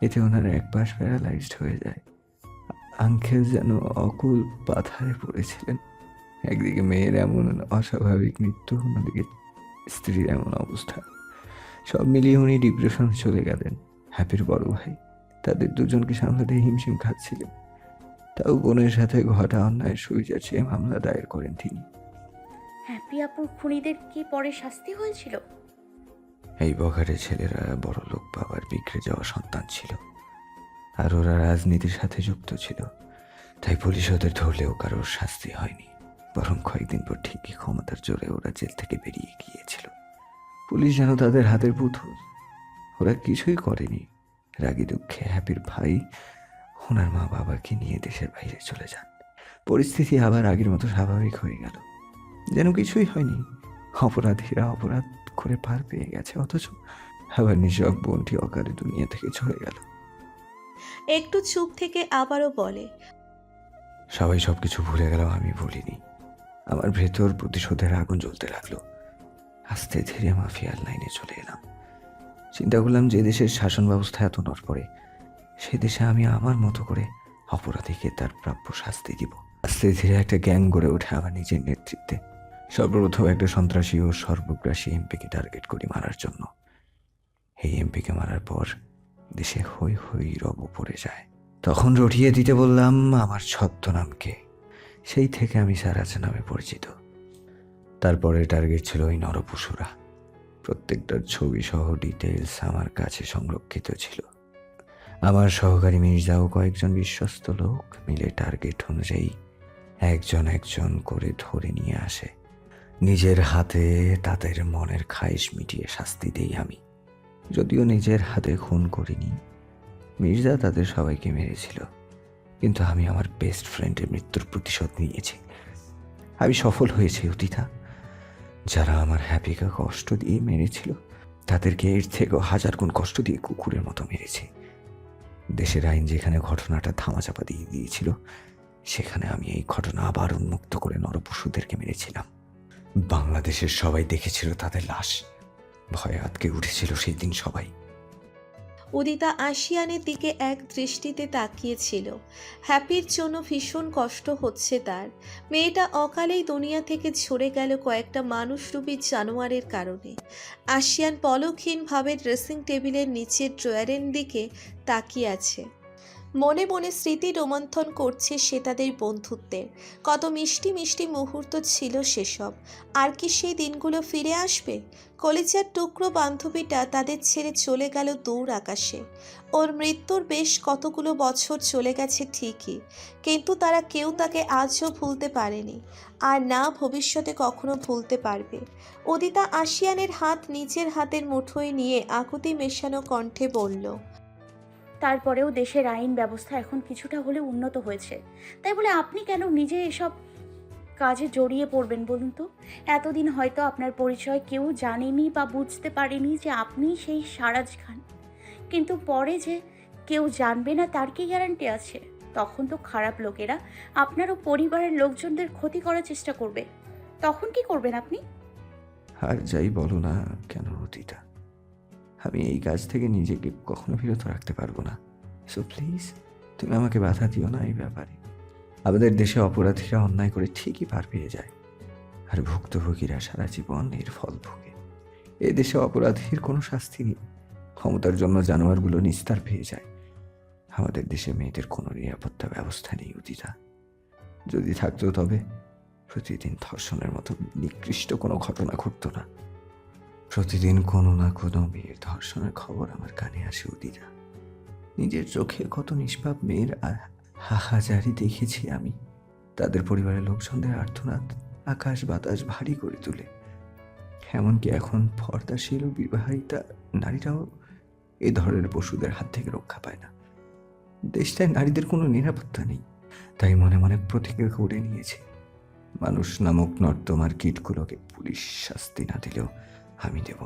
এতে ওনার এক পাশ প্যারালাইজড হয়ে যায়। আঙ্কেল যেন অকুল পাথারে পড়েছিলেন। একদিকে মেয়ের এমন অস্বাভাবিক মৃত্যু, অন্যদিকে স্ত্রীর এমন অবস্থা। সব মিলিয়ে উনি ডিপ্রেশনে চলে গেলেন। হ্যাপির বড় ভাই তাদের দুজনকে সামলাতে হিমশিম খাচ্ছিলেন। তাও বোনের সাথে ঘটা অন্যায় সুবিচার চেয়ে মামলা দায়ের করেন তিনি। হ্যাপি আপুর খুনিদের কি পরে শাস্তি হয়েছিল? এই বখাটে ছেলেরা বড় লোক বাবার বিগড়ে যাওয়া সন্তান ছিল, আর ওরা রাজনীতির সাথে যুক্ত ছিল। তাই পুলিশ ওদের ধরলেও কারোর শাস্তি হয়নি, বরং কয়েকদিন পর ঠিকই ক্ষমতার জোরে ওরা জেল থেকে বেরিয়ে গিয়েছিল। পুলিশ যেন তাদের হাতের পুতুল। ওরা কিছুই করেনি। রাগী দুঃখে হ্যাপির ভাই ওনার মা বাবাকে নিয়ে দেশের বাইরে চলে যান। পরিস্থিতি আবার আগের মতো স্বাভাবিক হয়ে গেল, যেন কিছুই হয়নি। অপরাধীরা অপরাধ করে পার পেয়ে গেছে, অথচ আবার নিঃসব বোনটি অকালে দুনিয়া থেকে চলে গেল। একটু চুপ থেকে আবারও বলে। সবাই সবকিছু ভুলে গেল, আমি ভুলিনি। আমার ভেতর প্রতিশোধের আগুন জ্বলতে লাগলো। আস্তে ধীরে মাফিয়ার লাইনে চলে এলাম। চিন্তা করলাম, যে দেশের শাসন ব্যবস্থা এত নড়বড়ে, সে দেশে আমি আমার মতো করে অপরাধীকে তার প্রাপ্য শাস্তি দিব। আস্তে ধীরে একটা গ্যাং গড়ে ওঠে আমার নিজের নেতৃত্বে। সর্বপ্রথম একটা সন্ত্রাসী ও সর্বগ্রাসী এমপিকে টার্গেট করি মারার জন্য। এই এমপিকে মারার পর দেশে হই হই রব পড়ে যায়। তখন রটিয়ে দিতে বললাম আমার ছদ্মনামকে। সেই থেকে আমি সারাজ নামে পরিচিত। তারপরে টার্গেট ছিল ওই নরপশুরা। প্রত্যেকটার ছবি সহ ডিটেলস আমার কাছে সংরক্ষিত ছিল। আমার সহকারী মির্জা ও কয়েকজন বিশ্বস্ত লোক মিলে টার্গেট অনুযায়ী একজন একজন করে ধরে নিয়ে আসে। নিজের হাতে তাদের মনের খায়েশ মিটিয়ে শাস্তি দেই আমি। যদিও নিজের হাতে খুন করিনি, মির্জা তাদের সবাইকে মেরেছিল, কিন্তু আমি আমার বেস্ট ফ্রেন্ডের মৃত্যুর প্রতিশোধ নিয়েছি। আমি সফল হয়েছি অতীতা। যারা আমার হ্যাপিকে কষ্ট দিয়ে মেরেছিল, তাদেরকে এর থেকেও 1000 গুণ কষ্ট দিয়ে কুকুরের মতো মেরেছি। দেশের আইন যেখানে ঘটনাটা ধামাচাপা দিয়ে দিয়েছিল, সেখানে আমি এই ঘটনা আবার উন্মুক্ত করে নরপশুদেরকে মেরেছিলাম। বাংলাদেশের সবাই দেখেছিল তাদের লাশ। ভয়ে আতকে উঠেছিল সেই দিন সবাই। উদিতা আশিয়ানের দিকে এক দৃষ্টিতে তাকিয়েছিল। হ্যাপির জন্য ভীষণ কষ্ট হচ্ছে তার। মেয়েটা অকালেই দুনিয়া থেকে ঝরে গেল কয়েকটা মানুষরূপী জানোয়ারের কারণে। আশিয়ান পলকহীনভাবে ড্রেসিং টেবিলের নিচের ড্রয়ারের দিকে তাকিয়ে আছে। মনে মনে স্মৃতি রোমন্থন করছে সে তাদের বন্ধুত্বের। কত মিষ্টি মিষ্টি মুহূর্ত ছিল সেসব। আর কি সেই দিনগুলো ফিরে আসবে? কলিজার টুকরো বান্ধবীটা তাদের ছেড়ে চলে গেল দূর আকাশে। ওর মৃত্যুর বেশ কতগুলো বছর চলে গেছে ঠিকই, কিন্তু তারা কেউ তাকে আজও ভুলতে পারেনি, আর না ভবিষ্যতে কখনো ভুলতে পারবে। উদিতা আশিয়ানের হাত নিজের হাতের মুঠোয় নিয়ে আকুতি মেশানো কণ্ঠে বলল, তারপরেও দেশের আইন ব্যবস্থা এখন কিছুটা হলেও উন্নত হয়েছে, তাই বলে আপনি কেন নিজে এসব কাজে জড়িয়ে পড়বেন বলুন তো? এতদিন হয়তো আপনার পরিচয় কেউ জানেনি বা বুঝতে পারেনি যে আপনি সেই সারাজ খান, কিন্তু পরে যে কেউ জানবে না তার কি গ্যারান্টি আছে? তখন তো খারাপ লোকেরা আপনারও পরিবারের লোকজনদের ক্ষতি করার চেষ্টা করবে, তখন কি করবেন আপনি? আর যাই বলো না কেন অতীতা, আমি এই কাজ থেকে নিজেকে কখনো বিরত রাখতে পারবো না। সো প্লিজ তুমি আমাকে বাধা দিও না এই ব্যাপারে। আমাদের দেশে অপরাধীরা অন্যায় করে ঠিকই পার পেয়ে যায়, আর ভুক্তভোগীরা সারা জীবন এর ফল ভোগে। এ দেশে অপরাধীর কোনো শাস্তি নেই, ক্ষমতার জন্য জানোয়ারগুলো নিস্তার পেয়ে যায়। আমাদের দেশে মেয়েদের কোনো নিরাপত্তা ব্যবস্থা নেই অতীতা। যদি থাকতো তবে প্রতিদিন ধর্ষণের মতো নিকৃষ্ট কোনো ঘটনা ঘটতো না। প্রতিদিন কোনো না কোনো মেয়ের ধর্ষণের খবর আমার কানে আসে অতীতা। নিজের চোখে কত নিষ্পাপ মেয়ের হাহাজারি দেখেছি আমি। তাদের পরিবারের লোকজনদের আর্তনাদ আকাশ বাতাস ভারী করে তোলে। এমনকি এখন পর্দাশীল বিবাহিতা নারীরাও এ ধরনের পশুদের হাত থেকে রক্ষা পায় না। দেশটায় নারীদের কোনো নিরাপত্তা নেই, তাই মনে মনে প্রতিজ্ঞা করে নিয়েছি, মানুষ নামক নর্দমার কীটগুলোকে পুলিশ শাস্তি না দিলেও আমি দেব।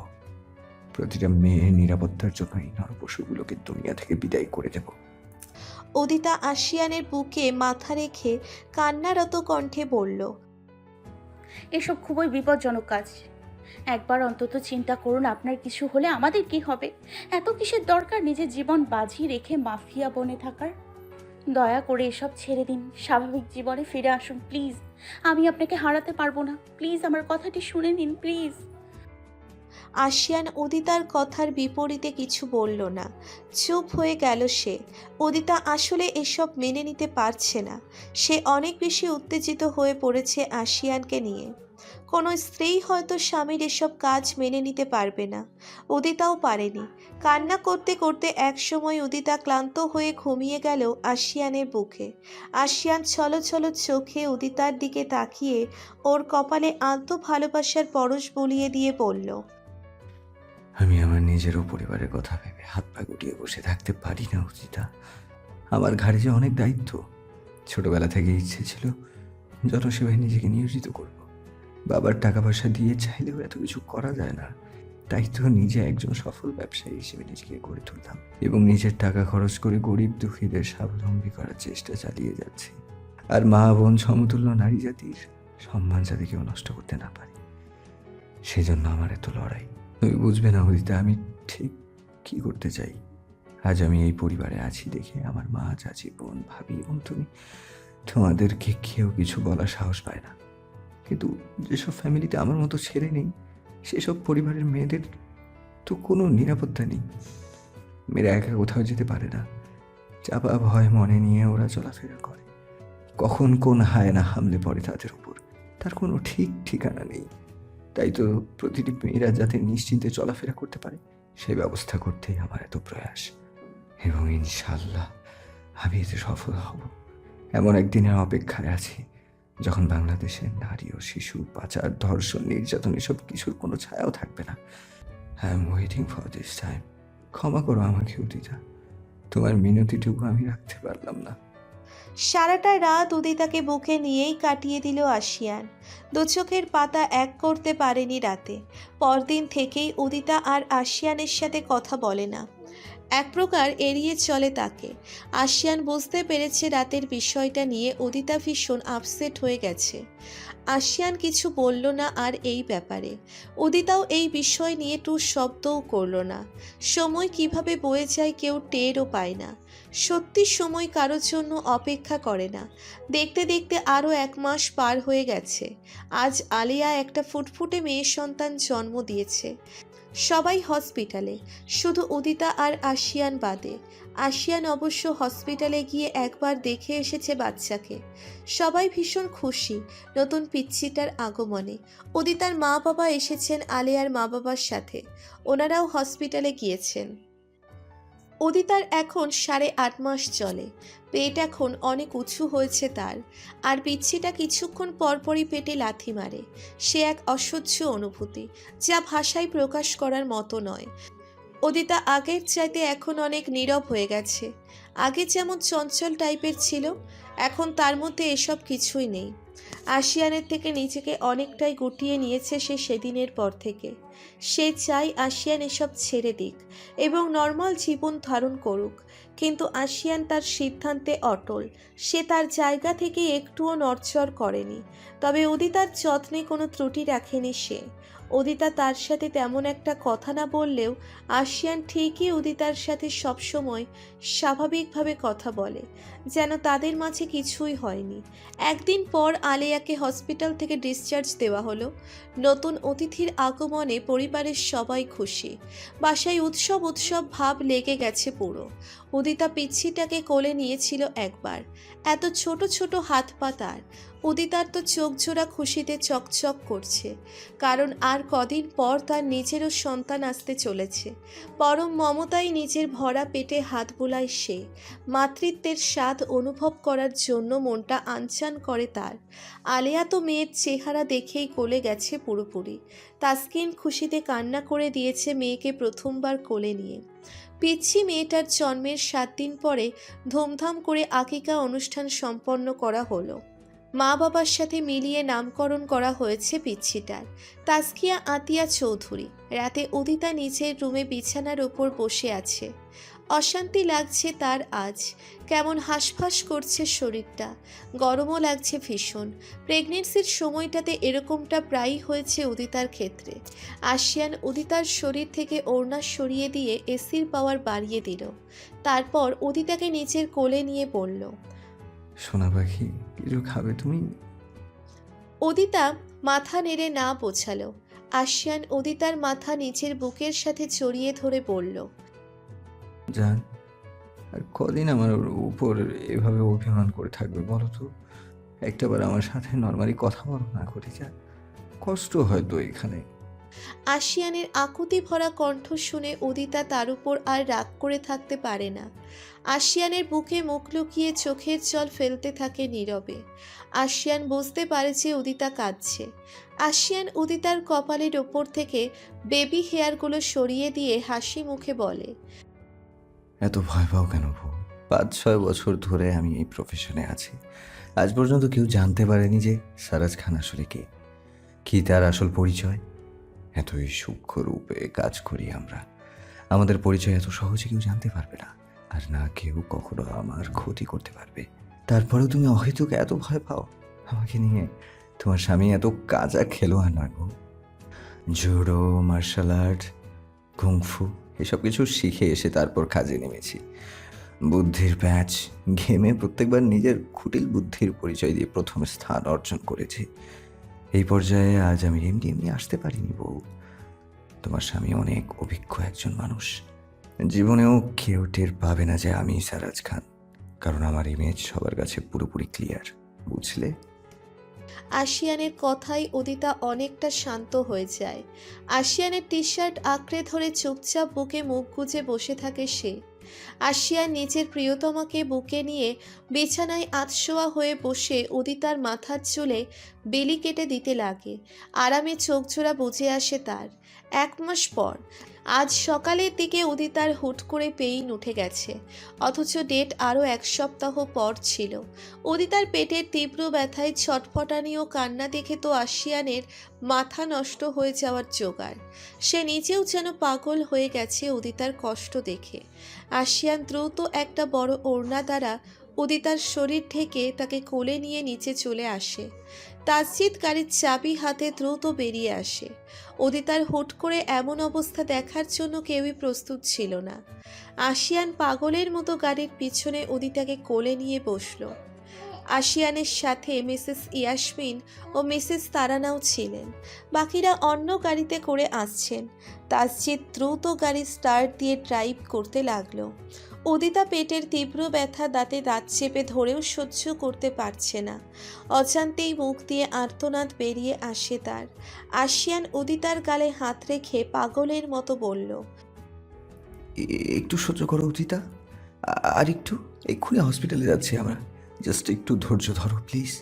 প্রতিটা মেয়ের নিরাপত্তার জন্য এই নরপশুগুলোকে দুনিয়া থেকে বিদায় করে দেব। উদিতা আশিয়ানের বুকে মাথা রেখে কান্নারত কণ্ঠে বলল, এসব খুবই বিপজ্জনক কাজ। একবার অন্তত চিন্তা করুন, আপনার কিছু হলে আমাদের কি হবে? এত কিসের দরকার নিজের জীবন বাজি রেখে মাফিয়া বনে থাকার? দয়া করে এসব ছেড়ে দিন, স্বাভাবিক জীবনে ফিরে আসুন প্লিজ। আমি আপনাকে হারাতে পারবো না, প্লিজ আমার কথাটি শুনে নিন প্লিজ। আশিয়ান উদিতার কথার বিপরীতে কিছু বলল না, চুপ হয়ে গেল সে। উদিতা আসলে এসব মেনে নিতে পারছে না। সে অনেক বেশি উত্তেজিত হয়ে পড়েছে আশিয়ানকে নিয়ে। কোনো স্ত্রী হয়তো স্বামীর এসব কাজ মেনে নিতে পারবে না, উদিতাও পারেনি। কান্না করতে করতে একসময় উদিতা ক্লান্ত হয়ে ঘুমিয়ে গেল আশিয়ানের বুকে। আশিয়ান ছলো ছলো চোখে উদিতার দিকে তাকিয়ে ওর কপালে আলতো ভালোবাসার পরশ বুলিয়ে দিয়ে বলল, আমি আমার নিজেরও পরিবারের কথা ভেবে হাত পা গুটিয়ে বসে থাকতে পারি না অজিতা। আমার ঘাড়ে যে অনেক দায়িত্ব। ছোটবেলা থেকে ইচ্ছে ছিল জনসেবায় নিজেকে নিয়োজিত করব। বাবার টাকা পয়সা দিয়ে চাইলেও এত কিছু করা যায় না, তাই তো নিজে একজন সফল ব্যবসায়ী হিসেবে নিজেকে গড়ে তুললাম এবং নিজের টাকা খরচ করে গরিব দুঃখীদের স্বাবলম্বী করার চেষ্টা চালিয়ে যাচ্ছি। আর মা বোন সমতুল্য নারী জাতির সম্মান যাতে কেউ নষ্ট করতে না পারে, সেজন্য আমার এত লড়াই। তুমি বুঝবে না অদিতা, আমি ঠিক কি করতে চাই। আজ আমি এই পরিবারে আছি দেখে আমার মা, চাচি, বোন, ভাবি এবং তুমি, তোমাদেরকে কেউ কিছু বলার সাহস পায় না। কিন্তু যেসব ফ্যামিলিতে আমার মতো ছেলে নেই, সেসব পরিবারের মেয়েদের তো কোনো নিরাপত্তা নেই। মেয়েরা একা কোথাও যেতে পারে না, চাপা ভয় মনে নিয়ে ওরা চলাফেরা করে। কখন কোন হায়না হামলে পড়ে তাদের উপর তার কোনো ঠিক ঠিকানা নেই। তাই তো প্রতিটি মেয়েরা যাতে নিশ্চিন্তে চলাফেরা করতে পারে সেই ব্যবস্থা করতেই আমার এত প্রয়াস, এবং ইনশাল্লাহ আমি এতে সফল হব। এমন একদিনের অপেক্ষায় আছি যখন বাংলাদেশের নারী ও শিশু পাচার, ধর্ষণ, নির্যাতন এসব কিছুর কোনো ছায়াও থাকবে না। I am waiting for this time. ক্ষমা করো আমাকে অদিতা, তোমার মিনতিটুকু আমি রাখতে পারলাম না। সারাটা রাত উদিতাকে বুকে নিয়েই কাটিয়ে দিল আশিয়ান। দু চোখের পাতা এক করতে পারেনি রাতে। পরদিন থেকেই উদিতা আর আশিয়ানের সাথে কথা বলে না, এক প্রকার এড়িয়ে চলে তাকে। আশিয়ান বুঝতে পেরেছে রাতের বিষয়টা নিয়ে উদিতা ভীষণ আপসেট হয়ে গেছে। আশিয়ান কিছু বলল না আর এই ব্যাপারে। উদিতাও এই বিষয় নিয়ে টু শব্দও করল না। সময় কিভাবে বয়ে যায় কেউ টেরও পায় না। সত্যি সময় কারোর জন্য অপেক্ষা করে না। দেখতে দেখতে আরও 1 মাস পার হয়ে গেছে। আজ আলিয়া একটা ফুটফুটে মেয়ে সন্তান জন্ম দিয়েছে। সবাই হসপিটালে, শুধু উদিতা আর আশিয়ান বাদে। আশিয়ান অবশ্য হসপিটালে গিয়ে একবার দেখে এসেছে বাচ্চাকে। সবাই ভীষণ খুশি নতুন পিচ্চিটার আগমনে। উদিতার মা বাবা এসেছেন আলেয়ার মা বাবার সাথে, ওনারাও হসপিটালে গিয়েছেন। উদিতার এখন 8.5 মাস চলে। পেট এখন অনেক উঁচু হয়েছে তার, আর পিচ্ছিটা কিছুক্ষণ পরপরই পেটে লাথি মারে। সে এক অসহ্য অনুভূতি, যা ভাষায় প্রকাশ করার মতো নয়। উদিতা আগের চাইতে এখন অনেক নীরব হয়ে গেছে। আগে যেমন চঞ্চল টাইপের ছিল, এখন তার মধ্যে এসব কিছুই নেই। আশিয়ানের থেকে নিজেকে অনেকটাই গুটিয়ে নিয়েছে সে সেদিনের পর থেকে। সে চাই আশিয়ান এসব ছেড়ে দিক এবং নর্মাল জীবন ধারণ করুক, কিন্তু আশিয়ান তার সিদ্ধান্তে অটল। সে তার জায়গা থেকে একটুও নড়চড় করেনি। তবে উদিতার যত্নে কোনো ত্রুটি রাখেনি সে। উদিতা তার সাথে তেমন একটা কথা না বললেও আশিয়ান ঠিকই উদিতার সাথে সবসময় স্বাভাবিকভাবে কথা বলে, যেন তাদের মাঝে কিছুই হয়নি। একদিন পর আলেয়াকে হসপিটাল থেকে ডিসচার্জ দেওয়া হলো। নতুন অতিথির আগমনে পরিবারের সবাই খুশি। বাসায় উৎসব উৎসব ভাব লেগে গেছে পুরো। উদিতা পিচ্ছিটাকে কোলে নিয়েছিল একবার। এত ছোট ছোট হাত পা তার। উদিতার তো চোখ জোড়া খুশিতে চকচক করছে, কারণ আর কদিন পর তার নিজেরও সন্তান আসতে চলেছে। পরম মমতায় নিজের ভরা পেটে হাত বোলায় সে। মাতৃত্বের স্বাদ অনুভব করার জন্য মনটা আনচান করে তার। আলেয়া তো মেয়ের চেহারা দেখেই গলে গেছে পুরোপুরি। তাসকিন খুশিতে কান্না করে দিয়েছে মেয়েকে প্রথমবার কোলে নিয়ে। পিচ্ছি মেয়েটার জন্মের 7 দিন পরে ধুমধাম করে আকিকা অনুষ্ঠান সম্পন্ন করা হলো। মা বাবার সাথে মিলিয়ে নামকরণ করা হয়েছে পিচ্ছিটার। তাসকিয়া আতিয়া চৌধুরী। রাতে উদিতা নিজের রুমে বিছানার ওপর বসে আছে। অশান্তি লাগছে তার আজ, কেমন হাঁসফাঁস করছে শরীরটা, গরমও লাগছে ভীষণ। প্রেগনেন্সির সময়টাতে এরকমটা প্রায়ই হয়েছে উদিতার ক্ষেত্রে। আশিয়ান উদিতার শরীর থেকে ওড়না সরিয়ে দিয়ে এসির পাওয়ার বাড়িয়ে দিল। তারপর উদিতাকে নিচের কোলে নিয়ে বলল, সোনা পাখি, কিছু খাবে তুমি? উদিতা মাথা নেড়ে না বোঝালো। আশিয়ান উদিতার মাথা নিচের বুকের সাথে জড়িয়ে ধরে বলল, জান, আর কদিন আমার ওর উপর এভাবে অভিমান করে থাকবে বলো তো? একটাবার আমার সাথে নর্মালি কথা বলো না করে যা, কষ্ট হয় তো এখানে। আশিয়ানের আকুতি ভরা কণ্ঠ শুনে উদিতা তার উপর আর রাগ করে থাকতে পারে না। আশিয়ানের বুকে মুখ লুকিয়ে চোখের জল ফেলতে থাকে নীরবে। আশিয়ান বুঝতে পারে যে উদিতা কাঁদছে। আশিয়ান উদিতার কপালের ওপর থেকে বেবি হেয়ারগুলো সরিয়ে দিয়ে হাসি মুখে বলে, এত ভয় পাও কেন বউ? 5-6 বছর ধরে আমি এই প্রফেশনে আছি, আজ পর্যন্ত কেউ জানতে পারেনি যে সারাজ খান আসলে কে, কি তার আসল পরিচয়। এতই সূক্ষ্ম রূপে কাজ করি আমরা, আমাদের পরিচয় এত সহজে কেউ জানতে পারবে না, আর না কেউ কখনো আমার ক্ষতি করতে পারবে। তারপরেও তুমি অহেতুক এত ভয় পাও আমাকে নিয়ে। তোমার স্বামী এত কাঁচা খেলোয়াড় নয় গো। জুডো, মার্শাল আর্ট, কুংফু এসব কিছু শিখে এসে তারপর কাজে নেমেছি। বুদ্ধির প্যাচ গেমে প্রত্যেকবার নিজের কুটিল বুদ্ধির পরিচয় দিয়ে প্রথম স্থান অর্জন করেছি। এই পর্যায়ে আজ আমি এমনি এমনি আসতে পারিনি বউ। তোমার স্বামী অনেক অভিজ্ঞ একজন মানুষ, জীবনেও কেউ টের পাবে না যে আমি সারাজ খান, কারণ আমার ইমেজ সবার কাছে পুরোপুরি ক্লিয়ার, বুঝলে? আশিয়ানের কথায় উদিতা অনেকটা শান্ত হয়ে যায়। আশিয়ানের টি শার্ট আঁকড়ে ধরে চুপচাপ বুকে মুখ গুজে বসে থাকে সে। আশিয়ান নিজের প্রিয়তমাকে বুকে নিয়ে বিছানায় আধশোয়া হয়ে বসে উদিতার মাথার চুলে বেলি কেটে দিতে লাগে। আরামে চোখ জোড়া বুজে আসে তার। 1 মাস পর আজ সকালের দিকে উদিতার হুট করে পেইন উঠে গেছে, অথচ ডেট আরও 1 সপ্তাহ পর ছিল। উদিতার পেটের তীব্র ব্যথায় ছটফটানি ও কান্না দেখে তো আশিয়ানের মাথা নষ্ট হয়ে যাওয়ার জোগাড়। সে নিজেও যেন পাগল হয়ে গেছে উদিতার কষ্ট দেখে। আশিয়ান দ্রুত একটা বড় ওড়না দ্বারা উদিতার শরীর ঢেকে তাকে কোলে নিয়ে নিচে চলে আসে। তাসজিদ গাড়ির চাবি হাতে দ্রুত বেরিয়ে আসে। উদিতার হুট করে এমন অবস্থা দেখার জন্য কেউই প্রস্তুত ছিল না। আশিয়ান পাগলের মতো গাড়ির পিছনে উদিতাকে কোলে নিয়ে বসল। আশিয়ানের সাথে মিসেস ইয়াসমিন ও মিসেস তারানাও ছিলেন। বাকিরা অন্য গাড়িতে করে আসছেন। তাসজিদ দ্রুত গাড়ি স্টার্ট দিয়ে ড্রাইভ করতে লাগলো। উদিতা পেটের তীব্র ব্যথা দাঁতে দাঁত চেপে ধরেও সহ্য করতে পারছে না। অজান্তেই মুখ দিয়ে আর্তনাদ বেরিয়ে আসে তার। আশিয়ান উদিতার গালে হাত রেখে পাগলের মতো বলল, একটু সহ্য করো উদিতা, আর একটু। এক্ষুনি হসপিটালে যাচ্ছি আমরা, জাস্ট একটু ধৈর্য ধরো প্লিজ।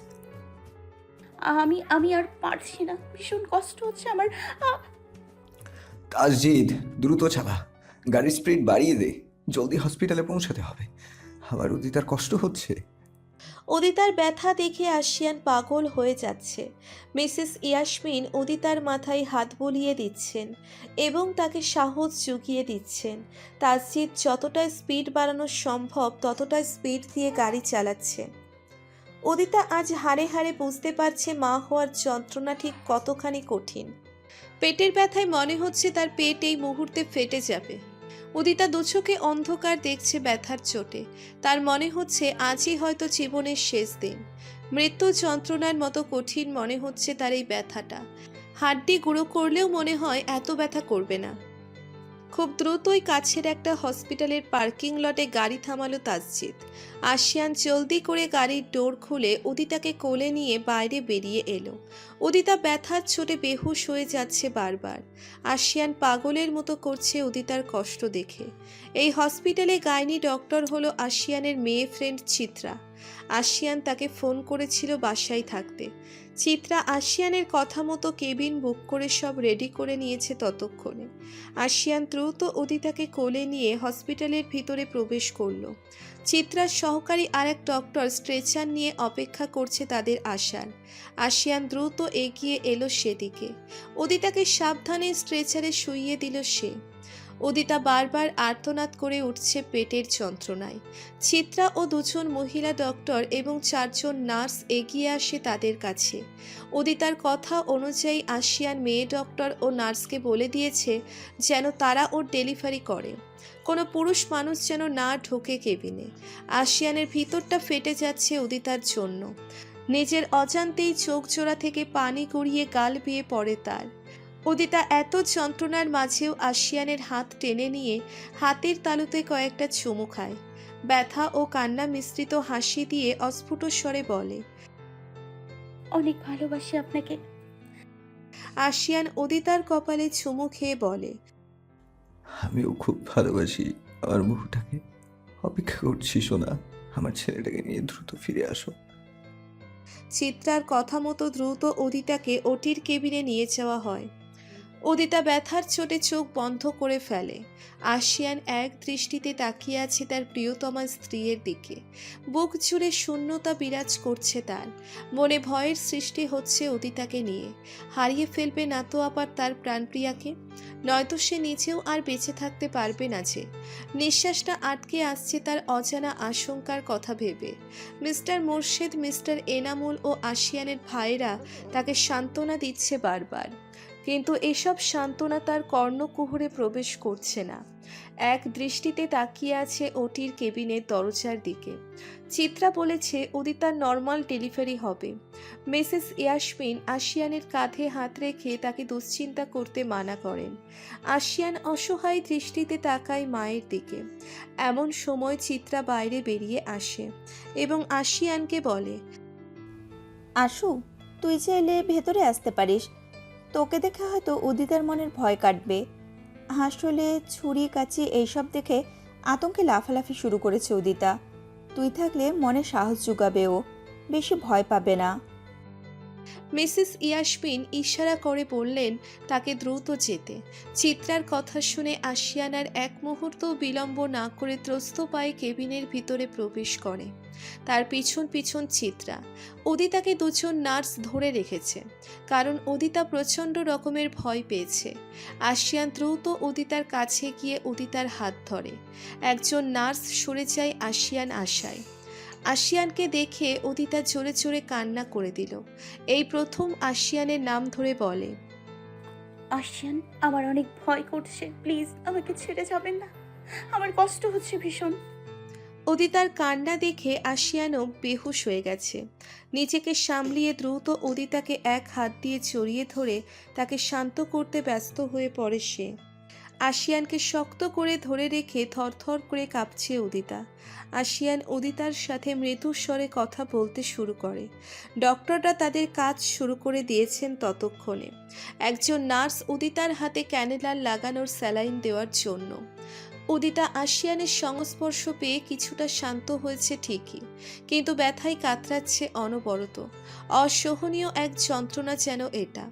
আমি আমি আর পারছি না, ভীষণ কষ্ট হচ্ছে আমার। তাসজিদ, দ্রুত চালা, গাড়ির স্পিড বাড়িয়ে দে, জলদি হসপিটালে পৌঁছাতে হবে, আমার উদিতার কষ্ট হচ্ছে। উদিতার ব্যথা দেখে আশিয়ান পাগল হয়ে যাচ্ছে। মিসেস ইয়াসমিন উদিতার মাথায় হাত বুলিয়ে দিচ্ছেন এবং তাকে সাহস জুগিয়ে দিচ্ছেন। তাসজিদ যতটা স্পিড বাড়ানো সম্ভব ততটা স্পিড দিয়ে গাড়ি চালাচ্ছে। উদিতা আজ হাড়ে হাড়ে বুঝতে পারছে মা হওয়ার যন্ত্রণা ঠিক কতখানি কঠিন। পেটের ব্যথায় মনে হচ্ছে তার পেট এই মুহূর্তে ফেটে যাবে। উদিতা দুচোখে অন্ধকার দেখছে ব্যথার চোটে। তার মনে হচ্ছে আজই হয়তো জীবনের শেষ দিন। মৃত্যু যন্ত্রণার মতো কঠিন মনে হচ্ছে তার এই ব্যথাটা। হাড্ডি গুঁড়ো করলেও মনে হয় এত ব্যথা করবে না। খুব দ্রুতই কাছের একটা হসপিটালের পার্কিং লটে গাড়ি থামালো তাসজিদ। আশিয়ান জলদি করে গাড়ির ডোর খুলে উদিতাকে কোলে নিয়ে বাইরে বেরিয়ে এলো। উদিতা ব্যথার চোটে বেহুশ হয়ে যাচ্ছে বারবার। আশিয়ান পাগলের মতো করছে উদিতার কষ্ট দেখে। এই হসপিটালে গাইনি ডক্টর হলো আশিয়ানের মেয়ে ফ্রেন্ড চিত্রা। আশিয়ান তাকে ফোন করেছিল বাসায় থাকতে। চিত্রা আশিয়ানের কথা মতো কেবিন বুক করে সব রেডি করে নিয়েছে ততক্ষণে। আশিয়ান দ্রুত উদিতাকে কোলে নিয়ে হসপিটালের ভিতরে প্রবেশ করলো। চিত্রার সহকারী আরেক ডক্টর স্ট্রেচার নিয়ে অপেক্ষা করছে তাদের আসার। আশিয়ান দ্রুত এগিয়ে এলো সেদিকে। উদিতাকে সাবধানে স্ট্রেচারে শুইয়ে দিল সে। উদিতা বারবার আর্তনাদ করে উঠছে পেটের যন্ত্রণায়। চিত্রা ও দুজন মহিলা ডক্টর এবং 4 জন নার্স এগিয়ে আসে তাদের কাছে। উদিতার কথা অনুযায়ী আশিয়ান মেয়ে ডক্টর ও নার্সকে বলে দিয়েছে যেন তারা ওর ডেলিভারি করে। কোনো পুরুষ মানুষ যেন না ঢোকে কেবিনে। আশিয়ানের ভিতরটা ফেটে যাচ্ছে উদিতার জন্য। নিজের অজান্তেই চোখ জোড়া থেকে পানি গড়িয়ে গাল বেয়ে পড়ে তার। উদিতা এত যন্ত্রণার মাঝেও আশিয়ানের হাত টেনে নিয়ে হাতের তালুতে কয়েকটা চুমু খায়। ব্যথা ও কান্না মিশ্রিত হাসি দিয়ে অস্ফুট স্বরে বলে, অনেক ভালোবাসি আপনাকে। আশিয়ান উদিতার কপালে চুমু খেয়ে বলে, আমিও খুব ভালোবাসি আমার বহুটাকে, অপেক্ষা করছি সোনা, আমার ছেলেটাকে নিয়ে দ্রুত ফিরে আসো। চিত্রার কথা মতো দ্রুত উদিতাকে ওটির কেবিনে নিয়ে যাওয়া হয়। উদিতা ব্যথার চোটে চোখ বন্ধ করে ফেলে। আশিয়ান এক দৃষ্টিতে তাকিয়ে আছে তার প্রিয়তমা স্ত্রীর দিকে। বুক জুড়ে শূন্যতা বিরাজ করছে তার। মনে ভয়ের সৃষ্টি হচ্ছে উদিতাকে নিয়ে। হারিয়ে ফেলবে না তো আবার তার প্রাণপ্রিয়াকে? নয়তো সে নিজেও আর বেঁচে থাকতে পারবে না যে। নিঃশ্বাসটা আটকে আসছে তার অজানা আশঙ্কার কথা ভেবে। মিস্টার মোর্শেদ, মিস্টার এনামুল ও আশিয়ানের ভাইরা তাকে সান্ত্বনা দিচ্ছে বারবার, কিন্তু এসব সান্ত্বনা তার কর্ণকুহরে প্রবেশ করছে না। এক দৃষ্টিতে তাকিয়ে আছে ওটির কেবিনের দরজার দিকে। চিত্রা বলেছে উদিতার নর্মাল ডেলিভারি হবে। মিসেস ইয়াসমিন আশিয়ানের কাঁধে হাত রেখে তাকে দুশ্চিন্তা করতে মানা করেন। আশিয়ান অসহায় দৃষ্টিতে তাকায় মায়ের দিকে। এমন সময় চিত্রা বাইরে বেরিয়ে আসে এবং আশিয়ানকে বলে, আশু, তুই চাইলে ভেতরে আসতে পারিস, তোকে দেখে হয়তো উদিতার মনের ভয় কাটবে। আসলে ছুরি কাচি এইসব দেখে আতঙ্কে লাফালাফি শুরু করেছে উদিতা। তুই থাকলে মনে সাহস জুগাবে, ও বেশি ভয় পাবে না। মিসেস ইয়াসমিন ইশারা করে বললেন তাকে দ্রুত যেতে। চিত্রার কথা শুনে আশিয়ান আর এক মুহূর্ত বিলম্ব না করে ত্রস্ত পায়ে কেবিনের ভিতরে প্রবেশ করে। তার পিছন পিছন চিত্রা। উদিতাকে 2 জন নার্স ধরে রেখেছে, কারণ উদিতা প্রচণ্ড রকমের ভয় পেয়েছে। আশিয়ান দ্রুত উদিতার কাছে গিয়ে উদিতার হাত ধরে। একজন নার্স সরে যায় আশিয়ান আশায়। আশিয়ানকে দেখে উদিতা জোরে জোরে কান্না করে দিল। এই প্রথম আশিয়ানের নাম ধরে বলে, আশিয়ান, আমার অনেক ভয় করছে, প্লিজ আমাকে ছেড়ে যাবেন না, আমার কষ্ট হচ্ছে ভীষণ। উদিতার কান্না দেখে আশিয়ানও বেহুশ হয়ে গেছে। নিজেকে সামলিয়ে দ্রুত উদিতাকে এক হাত দিয়ে জড়িয়ে ধরে তাকে শান্ত করতে ব্যস্ত হয়ে পড়ে সে। আশিয়ানকে শক্ত করে ধরে রেখে থরথর করে কাঁপছে উদিতা। আশিয়ান উদিতার সাথে মৃদু স্বরে কথা বলতে শুরু করে। ডক্টররা তাদের কাজ শুরু করে দিয়েছেন ততক্ষণে। একজন নার্স উদিতার হাতে ক্যানেলার লাগানোর স্যালাইন দেওয়ার জন্য। উদিতা আশিয়ানের সংস্পর্শ পেয়ে কিছুটা শান্ত হয়েছে ঠিকই, কিন্তু ব্যথায় কাতরাচ্ছে অনবরত। অসহনীয় এক যন্ত্রণা যেন এটা।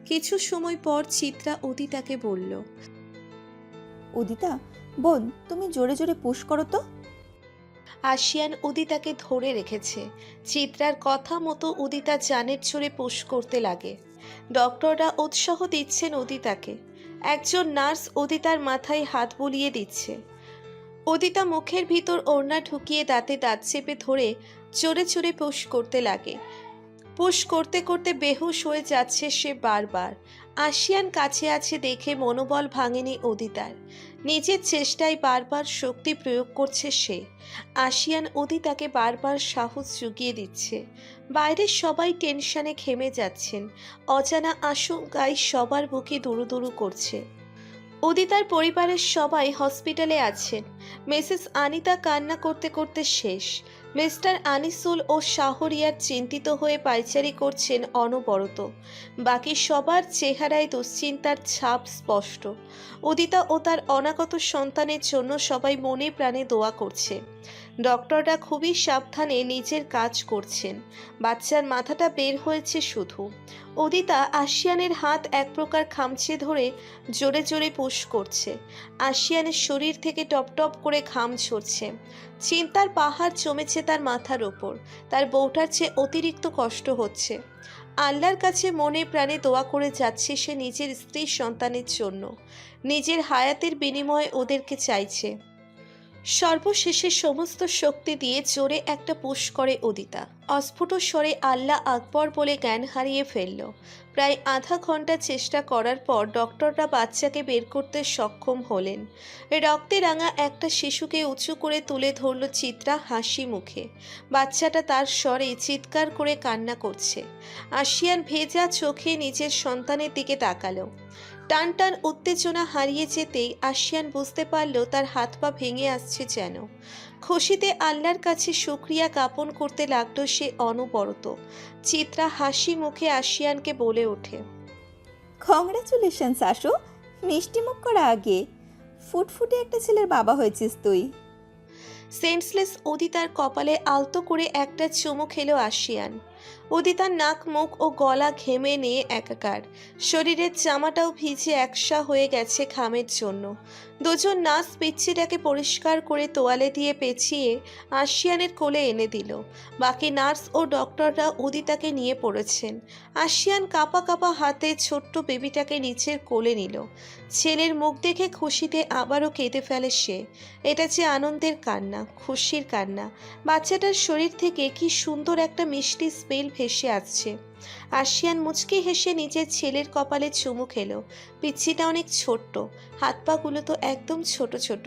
কিছু সময় পর চিত্রা উদিতাকে বলল, উদিতা বোন, তুমি জোরে জোরে পুশ করো তো। আশিয়ান উদিতাকে ধরে রেখেছে। চিত্রার কথা মতো উদিতা জানের জোরে পুশ করতে লাগে। ডক্টররা উৎসাহ দিচ্ছেন উদিতাকে। একজন নার্স উদিতার মাথায় হাত বুলিয়ে দিচ্ছে। উদিতা মুখের ভিতর ওড়না ঢুকিয়ে দাঁতে দাঁত চেপে ধরে জোরে জোরে পুশ করতে লাগে। পুশ করতে করতে বেহুশ হয়ে যাচ্ছে সে বারবার। আশিয়ান কাছে আছে দেখে মনোবল ভাঙেনি উদিতার। নিজের চেষ্টায় বারবার শক্তি প্রয়োগ করছে সে। আশিয়ান উদিতাকে বারবার সাহস জুগিয়ে দিচ্ছে। বাইরের সবাই টেনশনে ঘেমে যাচ্ছেন। অজানা আশঙ্কায় সবার বুকে দুরুদুরু করছে। উদিতার পরিবারের সবাই হসপিটালে আছেন। মিসেস আনিতা কান্না করতে করতে শেষ। মিস্টার আনিসুল ও শাহরিয়ার চিন্তিত হয়ে পায়চারি করছেন অনবরত। বাকি সবার চেহারায় দুশ্চিন্তার ছাপ স্পষ্ট। উদিতা ও তার অনাগত সন্তানের জন্য সবাই মনে প্রাণে দোয়া করছে। ডক্টররা খুবই সাবধানে নিজের কাজ করছেন। বাচ্চার মাথাটা বের হয়েছে শুধু। উদিতা আশিয়ানের হাত এক প্রকার খামচে ধরে জোরে জোরে পুশ করছে। আশিয়ানের শরীর থেকে টপ টপ করে ঘাম ঝরছে। চিন্তার পাহাড় জমেছে তার মাথার ওপর। তার বউটার চেয়ে অতিরিক্ত কষ্ট হচ্ছে। আল্লাহর কাছে মনে প্রাণে দোয়া করে যাচ্ছে সে নিজের স্ত্রী সন্তানের জন্য। নিজের হায়াতের বিনিময়ে ওদেরকে চাইছে। সর্বশেষে সমস্ত শক্তি দিয়ে জোরে একটা পুশ করে উদিতা। অস্ফুট স্বরে আল্লাহ আকবর বলে জ্ঞান হারিয়ে ফেলল। প্রায় আধা ঘন্টা চেষ্টা করার পর ডক্টররা বাচ্চাকে বের করতে সক্ষম হলেন। রক্তে রাঙা একটা শিশুকে উঁচু করে তুলে ধরল চিত্রা হাসি মুখে। বাচ্চাটা তার স্বরে চিৎকার করে কান্না করছে। আশিয়ান ভেজা চোখে নিজের সন্তানের দিকে তাকালো। টান টান উত্তেজনা হারিয়ে যেতেই আশিয়ান বুঝতে পারল তার হাত পা ভেঙে আসছে যেন। খুশিতে আল্লাহর কাছে শুকরিয়া জ্ঞাপন করতে লাগলো সে অনবরত। চিত্রা হাসি মুখে আশিয়ানকে বলে ওঠে, কংগ্রাচুলেশনস আশু, মিষ্টি মুখ করা আগে। ফুটফুটে একটা ছেলের বাবা হয়েছিস তুই। সেন্সলেস উদিতার কপালে আলতো করে একটা চুমু খেলো আশিয়ান। উদিতার নাক মুখ ও গলা ঘেমে নিয়ে একাকার। শরীরের জামাটাও ভিজে একসা হয়ে গেছে ঘামের জন্য। দুজন নার্স পিচ্ছিটাকে পরিষ্কার করে তোয়ালে দিয়ে পেঁচিয়ে আশিয়ানের কোলে এনে দিল। বাকি নার্স ও ডক্টররা উদিতাকে নিয়ে পড়েছেন। আশিয়ান কাঁপা কাঁপা হাতে ছোট্ট বেবিটাকে নিচের কোলে নিল। ছেলের মুখ দেখে খুশিতে আবারও কেঁদে ফেলে সে। এটা যে আনন্দের কান্না, খুশির কান্না। বাচ্চাটার শরীর থেকে কি সুন্দর একটা মিষ্টি স্মেল ভেসে আসছে। আশিয়ান মুচকি হেসে নিজের ছেলের কপালে চুমু খেলো। পিচ্ছিটা অনেক ছোট্ট, হাত পাগুলো তো একদম ছোট ছোট।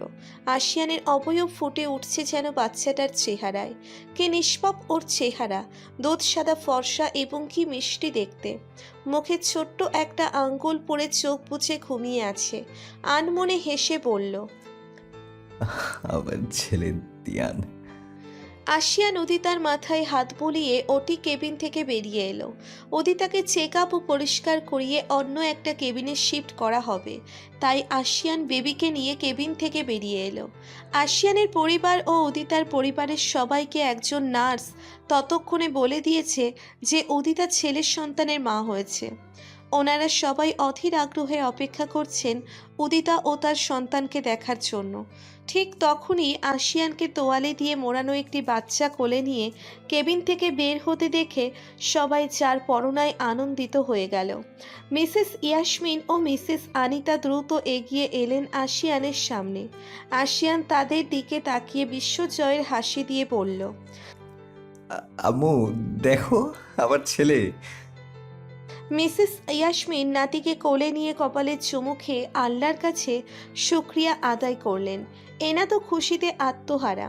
আশিয়ানের অবয়ব ফুটে উঠছে যেন বাচ্চাটার চেহারায়। কি নিষ্পাপ ওর চেহারা, দুধ সাদা ফর্সা এবং কি মিষ্টি দেখতে। মুখে ছোট্ট একটা আঙ্গুল পরে চোখ বুজে ঘুমিয়ে আছে। আনমনে হেসে বলল, আমার ছেলে তিয়ান। আশিয়ান উদিতার মাথায় হাত বুলিয়ে ওটি কেবিন থেকে বেরিয়ে এলো। উদিতাকে চেক আপ ও পরিষ্কার করিয়ে অন্য একটা কেবিনে শিফট করা হবে, তাই আশিয়ান বেবিকে নিয়ে কেবিন থেকে বেরিয়ে এলো। আশিয়ানের পরিবার ও উদিতার পরিবারের সবাইকে একজন নার্স ততক্ষণে বলে দিয়েছে যে উদিতা ছেলের সন্তানের মা হয়েছে। ওনারা সবাই অধীর আগ্রহে অপেক্ষা করছেন উদিতা ও তার সন্তানকে দেখার জন্য। ঠিক তখনই আশিয়ানকে তোয়ালে দিয়ে মোড়ানো একটি বাচ্চা কোলে নিয়ে কেবিন থেকে বের হতে দেখে সবাই যার পরনায় আনন্দিত হয়ে গেল। মিসেস ইয়াসমিন ও মিসেস আনিতা দ্রুত এগিয়ে এলেন আশিয়ানের সামনে। আশিয়ান তাদের দিকে তাকিয়ে বিশ্বজয়ের হাসি দিয়ে বলল, আম্মু দেখো আমার ছেলে। মিসেস ইয়াসমিন নাতিকে কোলে নিয়ে কপালে চুমু খেয়ে আল্লাহর কাছে শুকরিয়া আদায় করলেন। এনা তো খুশিতে আত্মহারা,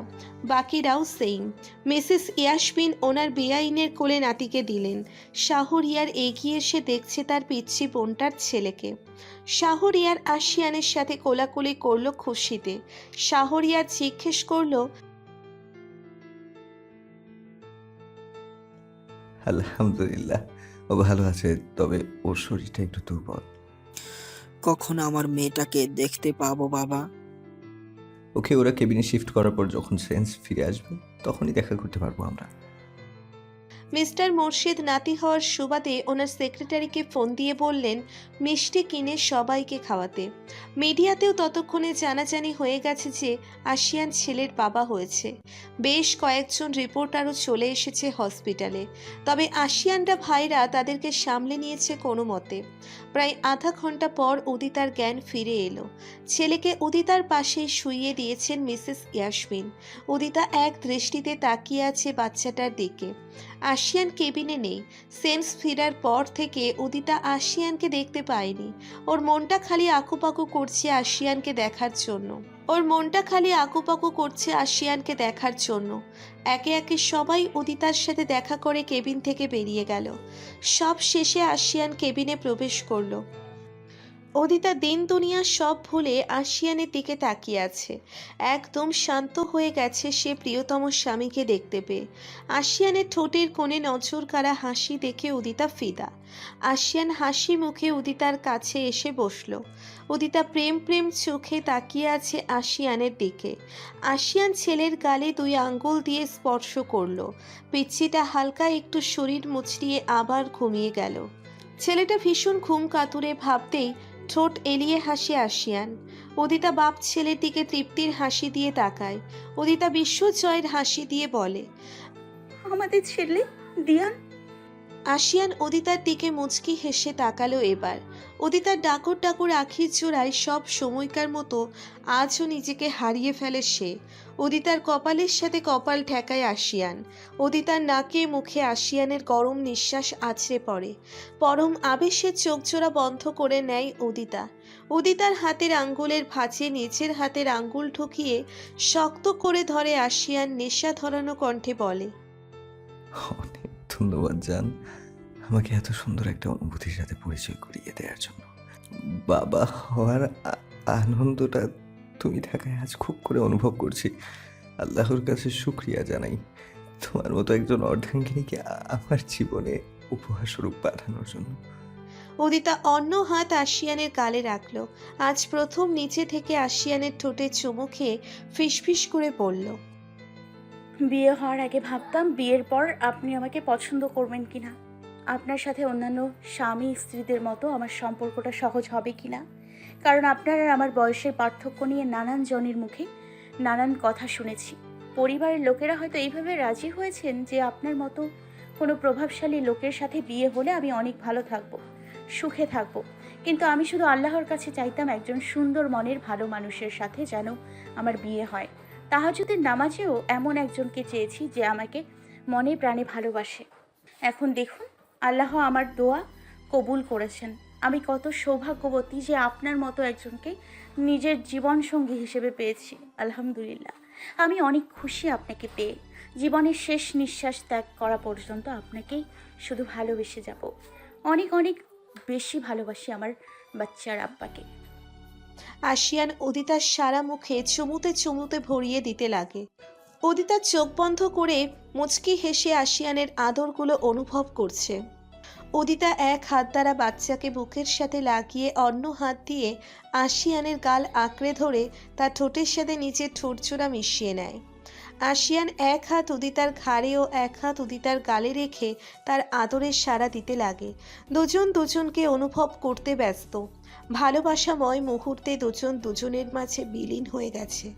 বাকিরাও সেইম। মিসেস ইয়াসমিন ওনার বেআইনের কোলে নাতিকে দিলেন। শাহরিয়ার এগিয়ে এসে দেখছে তার পিচ্ছি বোনটার ছেলেকে। শাহরিয়ার আশিয়ানের সাথে কোলাকুলি করলো খুশিতে। শাহরিয়ার জিজ্ঞেস করলো, আলহামদুলিল্লাহ, ও ভালো আছে, তবে ওর শরীরটা একটু দুর্বল। কখন আমার মেয়েটাকে দেখতে পাবো বাবা? ওকে ওরা কেবিনে শিফট করার পর যখন সেন্স ফিরে আসবে তখনই দেখা করতে পারবো আমরা। মিস্টার মোর্শেদ নাতি হওয়ার সুবাদে ওনার সেক্রেটারিকে ফোন দিয়ে বললেন মিষ্টি কিনে সবাইকে খাওয়াতে। মিডিয়াতেও ততক্ষণে জানাজানি হয়ে গেছে যে আশিয়ান ছেলের বাবা হয়েছে। বেশ কয়েকজন রিপোর্টারও চলে এসেছে হসপিটালে। তবে আশিয়ানরা ভাইরা তাদেরকে সামলে নিয়েছে কোনো মতে। প্রায় আধা ঘন্টা পর উদিতার জ্ঞান ফিরে এলো। ছেলেকে উদিতার পাশেই শুইয়ে দিয়েছেন মিসেস ইয়াসমিন। উদিতা এক দৃষ্টিতে তাকিয়ে আছে বাচ্চাটার দিকে। আশিয়ান কেবিনে নেই। সেন্স ফিরার পর থেকে উদিতা আশিয়ানকে দেখতে পায়নি। ওর মনটা খালি আকুপাকু করছে আশিয়ানকে দেখার জন্য। একে একে সবাই উদিতার সাথে দেখা করে কেবিন থেকে বেরিয়ে গেল। সব শেষে আশিয়ান কেবিনে প্রবেশ করলো। উদিতা দিন দুনিয়া সব ভুলে আশিয়ানের দিকে তাকিয়ে আছে। একদম শান্ত হয়ে গেছে সে প্রিয়তম স্বামীকে দেখতে পেয়ে। আশিয়ানের ঠোঁটের কোণে নজর কাড়া হাসি দেখে উদিতা ফিদা। আশিয়ান হাসি মুখে উদিতার কাছে এসে বসল। উদিতা প্রেম প্রেম চোখে তাকিয়ে আছে আশিয়ানের দিকে। আশিয়ান ছেলের গালে 2 আঙ্গুল দিয়ে স্পর্শ করলো। পিচ্ছিটা হালকা একটু শরীর মুচড়িয়ে আবার ঘুমিয়ে গেল। ছেলেটা ভীষণ ঘুম কাতুরে ভাবতেই ঠোঁট এলিয়ে হাসে আশিয়ান। উদিতা বাপ ছেলের দিকে তৃপ্তির হাসি দিয়ে তাকায়। উদিতা বিশ্বজয়ের হাসি দিয়ে বলে, আমাদের ছেলে দিয়ান। আশিয়ান উদিতার দিকে মুচকি হেসে তাকালো এবার। উদিতার ডাকর ডাকর আখির জোড়ায় সব সময়কার মতো আজও নিজেকে হারিয়ে ফেলে সে। উদিতার কপালের সাথে কপাল ঠেকায় আশিয়ান। উদিতার নাকে মুখে আশিয়ানের গরম নিঃশ্বাস আছড়ে পড়ে। পরম আবেশে চোখ জোড়া বন্ধ করে নেয় উদিতা। উদিতার হাতের আঙ্গুলের ভাঁজে নিজের হাতের আঙ্গুল ঢুকিয়ে শক্ত করে ধরে আশিয়ান নেশা ধরানো কণ্ঠে বলে, অনেক ধন্যবাদ জান, আমাকে এত সুন্দর একটা অনুভূতির সাথে পরিচয় করিয়ে দেওয়ার জন্য। বাবা হওয়ার আনন্দটা তুমি থাকায় আজ খুব করে অনুভব করছি। আল্লাহর কাছে শুক্রিয়া জানাই তোমার মতো একজন অর্ধাঙ্গিনীকে আমার জীবনে উপহার স্বরূপ পাঠানোর জন্য। উদিতা অন্য হাত আশিয়ানের গালে রাখলো। আজ প্রথম নিচে থেকে আশিয়ানের ঠোঁটে চুমু খেয়ে ফিসফিস করে বলল, বিয়ে হওয়ার আগে ভাবতাম বিয়ের পর আপনি আমাকে পছন্দ করবেন কিনা, আপনার সাথে অন্যান্য স্বামী স্ত্রীদের মতো আমার সম্পর্কটা সহজ হবে কিনা। কারণ আপনার আর আমার বয়সের পার্থক্য নিয়ে নানান জনের মুখে নানান কথা শুনেছি। পরিবারের লোকেরা হয়তো এইভাবে রাজি হয়েছেন যে আপনার মতো কোনো প্রভাবশালী লোকের সাথে বিয়ে হলে আমি অনেক ভালো থাকবো, সুখে থাকবো। কিন্তু আমি শুধু আল্লাহর কাছে চাইতাম একজন সুন্দর মনের ভালো মানুষের সাথে যেন আমার বিয়ে হয়। তাহাজ্জুদের নামাজেও এমন একজনকে চেয়েছি যে আমাকে মনে প্রাণে ভালোবাসে। এখন দেখুন আল্লাহ আমার দোয়া কবুল করেছেন। আমি কত সৌভাগ্যবতী যে আপনার মতো একজনকে নিজের জীবনসঙ্গী হিসেবে পেয়েছি। আলহামদুলিল্লাহ, আমি অনেক খুশি আপনাকে পেয়ে। জীবনের শেষ নিঃশ্বাস ত্যাগ করা পর্যন্ত আপনাকেই শুধু ভালোবেসে যাব। অনেক অনেক বেশি ভালোবাসি আমার বাচ্চার আব্বাকে। আশিয়ান উদিতার সারা মুখে চুমুতে চুমুতে ভরিয়ে দিতে লাগে। উদিতা চোখ বন্ধ করে মুচকি হেসে আশিয়ানের আদরগুলো অনুভব করছে। উদিতা এক হাত দ্বারা বাচ্চাকে বুকের সাথে লাগিয়ে অন্য হাত দিয়ে আশিয়ানের গাল আঁকড়ে ধরে তার ঠোঁটের সাথে নিজের ঠোঁটজোড়া মিশিয়ে নেয়। আশিয়ান এক হাত উদিতার ঘাড়ে ও এক হাত উদিতার গালে রেখে তার আদরের সাড়া দিতে লাগে। দুজন দুজনকে অনুভব করতে ব্যস্ত। ভালোবাসাময় মুহূর্তে দুজন দুজনের মাঝে বিলীন হয়ে গেছে।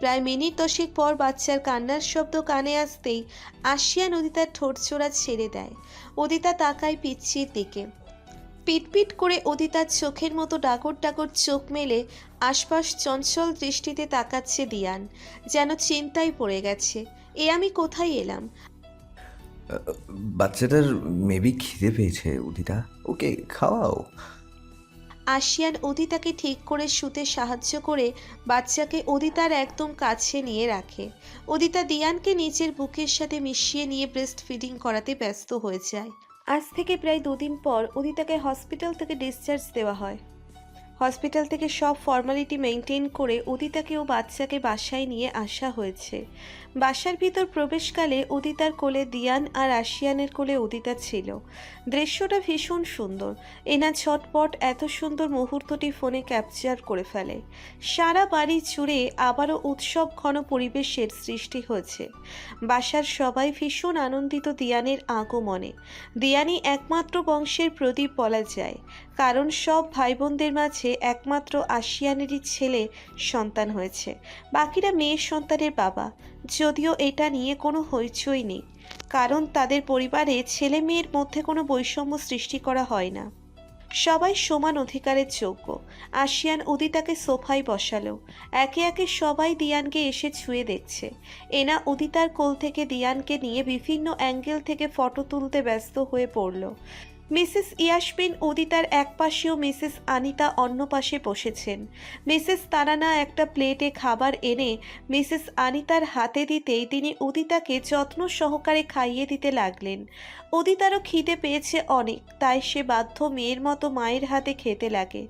প্রায় মিনিট 10 পর বাচ্চার কান্নার শব্দ কানে আসতেই আশিয়ান উদিতার ঠোঁটজোড়া ছেড়ে দেয়। উদিতা তাকায় পিচ্ছির দিকে। পিটপিট করে উদিতার চোখের মতো ডাকর ডাকর চোখ মেলে আশপাশ চঞ্চল দৃষ্টিতে তাকাচ্ছে দিয়ান। যেন চিন্তায় পড়ে গেছে, এ আমি কোথায় এলাম। বাচ্চাটার মেবি খিদে পেয়েছে উদিতা, ওকে খাওয়াও। আশিয়ান উদিতাকে ঠিক করে শুতে সাহায্য করে বাচ্চাকে উদিতার একদম কাছে নিয়ে রাখে। উদিতা দিয়ানকে নিজের বুকের সাথে মিশিয়ে নিয়ে ব্রেস্ট ফিডিং করাতে ব্যস্ত হয়ে যায়। আজ থেকে প্রায় 2 দিন পর উদিতাকে হসপিটাল থেকে ডিসচার্জ দেওয়া হয়। হসপিটাল থেকে সব ফর্মালিটি মেনটেন করে উদিতাকে ও বাচ্চাকে বাসায় নিয়ে আসা হয়েছে। বাসার ভিতর প্রবেশকালে উদিতার কোলে দিয়ান আর আশিয়ানের কোলে উদিতা ছিল। দৃশ্যটা ভীষণ সুন্দর। এনা ঝটপট এত সুন্দর মুহূর্তটি ফোনে ক্যাপচার করে ফেলে। সারা বাড়ি জুড়ে আবারও উৎসব ঘন পরিবেশের সৃষ্টি হয়েছে। বাসার সবাই ভীষণ আনন্দিত দিয়ানের আগমনে। দিয়ানই একমাত্র বংশের প্রদীপ বলা যায়, কারণ সব ভাই বোনদের মাঝে একমাত্র আশিয়ানেরই ছেলে সন্তান হয়েছে, বাকিরা মেয়ের সন্তানের বাবা। যদিও এটা নিয়ে কোনো হইচই নেই, কারণ তাদের পরিবারে ছেলে মেয়ের মধ্যে কোনো বৈষম্য সৃষ্টি করা হয় না, সবাই সমান অধিকারের যোগ্য। আশিয়ান উদিতাকে সোফায় বসালো। একে একে সবাই দিয়ানকে এসে ছুঁয়ে দেখছে। এনা উদিতার কোল থেকে দিয়ানকে নিয়ে বিভিন্ন অ্যাঙ্গেল থেকে ফটো তুলতে ব্যস্ত হয়ে পড়ল। মিসেস ইয়াসমিন উদিতার এক পাশে ও মিসেস আনিতা অন্য পাশে বসেছেন। মিসেস তারানা একটা প্লেটে খাবার এনে মিসেস আনিতার হাতে দিতেই তিনি উদিতাকে যত্ন সহকারে খাইয়ে দিতে লাগলেন। উদিতারও খিদে পেয়েছে অনেক, তাই সে বাধ্য মেয়ের মতো মায়ের হাতে খেতে লাগে।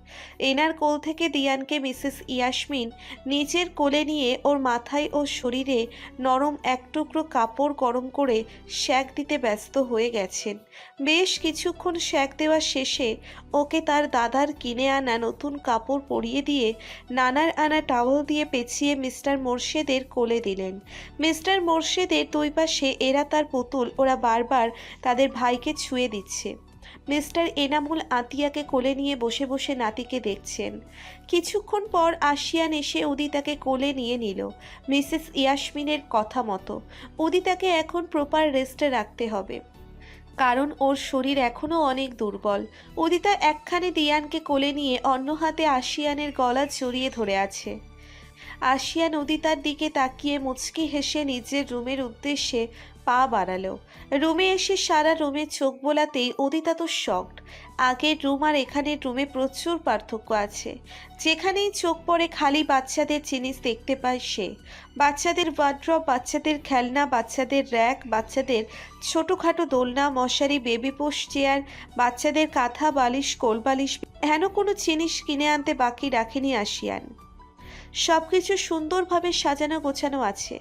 এনার কোল থেকে দিয়ানকে মিসেস ইয়াসমিন নিজের কোলে নিয়ে ওর মাথায় ও শরীরে নরম এক টুকরো কাপড় গরম করে সেঁক দিতে ব্যস্ত হয়ে গেছেন। বেশ কিছুক্ষণ সেঁক দেওয়া শেষে ওকে তার দাদার কিনে আনা নতুন কাপড় পরিয়ে দিয়ে নানার আনা টাওয়াল দিয়ে পেঁচিয়ে মিস্টার মোর্শেদের কোলে দিলেন। মিস্টার মোর্শেদের দুই পাশে এরা তার পুতুল, ওরা বারবার তাদের ভাইকে ছুঁয়ে দিচ্ছে। মিস্টার এনামুল আতিয়াকে কোলে নিয়ে বসে বসে নাতিকে দেখছেন। কিছুক্ষণ পর আশিয়ান এসে উদিতাকে কোলে নিয়ে নিল। মিসেস ইয়াসমিনের কথা মতো উদিতাকে এখন প্রপার রেস্টে রাখতে হবে, কারণ ওর শরীর এখনও অনেক দুর্বল। উদিতা একখানে দিয়ানকে কোলে নিয়ে অন্য হাতে আশিয়ানের গলা জড়িয়ে ধরে আছে। আশিয়ান উদিতার দিকে তাকিয়ে মুচকি হেসে নিজের রুমের উদ্দেশ্যে পা বাড়ালো। রুমে এসে সারা রুমে চোখ বোলাতেই উদিতা তো শকড। আগের রুম আর এখানের রুমে প্রচুর পার্থক্য আছে। যেখানেই চোখ পড়ে খালি বাচ্চাদের জিনিস দেখতে পায় সে। বাচ্চাদের ওয়ার্ড্রপ, বাচ্চাদের খেলনা, বাচ্চাদের র্যাক, বাচ্চাদের ছোটোখাটো দোলনা, মশারি, বেবি পোষ চেয়ার, বাচ্চাদের কাঁথা, বালিশ, কোলবালিশ, হেন কোনো জিনিস কিনে আনতে বাকি রাখেনি আশিয়ান। সব কিছু সুন্দরভাবে সাজানো গোছানো আছে।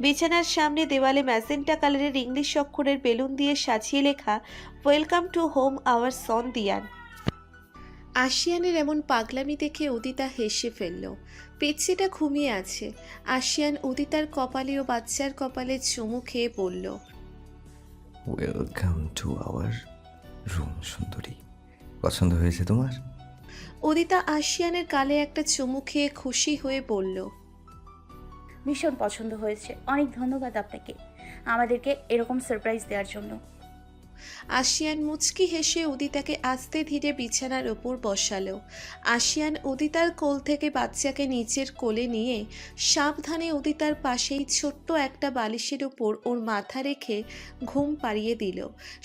বিছানার সামনে দেওয়ালে ম্যাজেন্টা কালারের ইংলিশ অক্ষরের বেলুন দিয়ে সাজিয়ে লেখা ওয়েলকাম টু হোম আওয়ার সন দিয়ান। আশিয়ানের এমন পাগলামি দেখে উদিতা হেসে ফেলল। পেচ্ছিটা ঘুমিয়ে আছে। আশিয়ান উদিতার কপালে ও বাচ্চার কপালে চুমু খেয়ে বলল, ওয়েলকাম টু আওয়ার রুম সুন্দরী। পছন্দ হয়েছে তোমার? উদিতা আশিয়ানের গালে একটা চুমু খেয়ে খুশি হয়ে বলল, ভীষণ পছন্দ হয়েছে, অনেক ধন্যবাদ আপনাকে আমাদেরকে এরকম সারপ্রাইজ দেওয়ার জন্য। আশিয়ান মুচকি হেসে উদিতাকে আস্তে ধীরে বিছানার ওপর বসালো। আশিয়ান উদিতার কোল থেকে বাচ্চাকে নিচের কোলে নিয়ে সাবধানে উদিতার পাশেই ছোট্ট একটা বালিশের ওপর ওর মাথা রেখে ঘুম পাড়িয়ে দিল।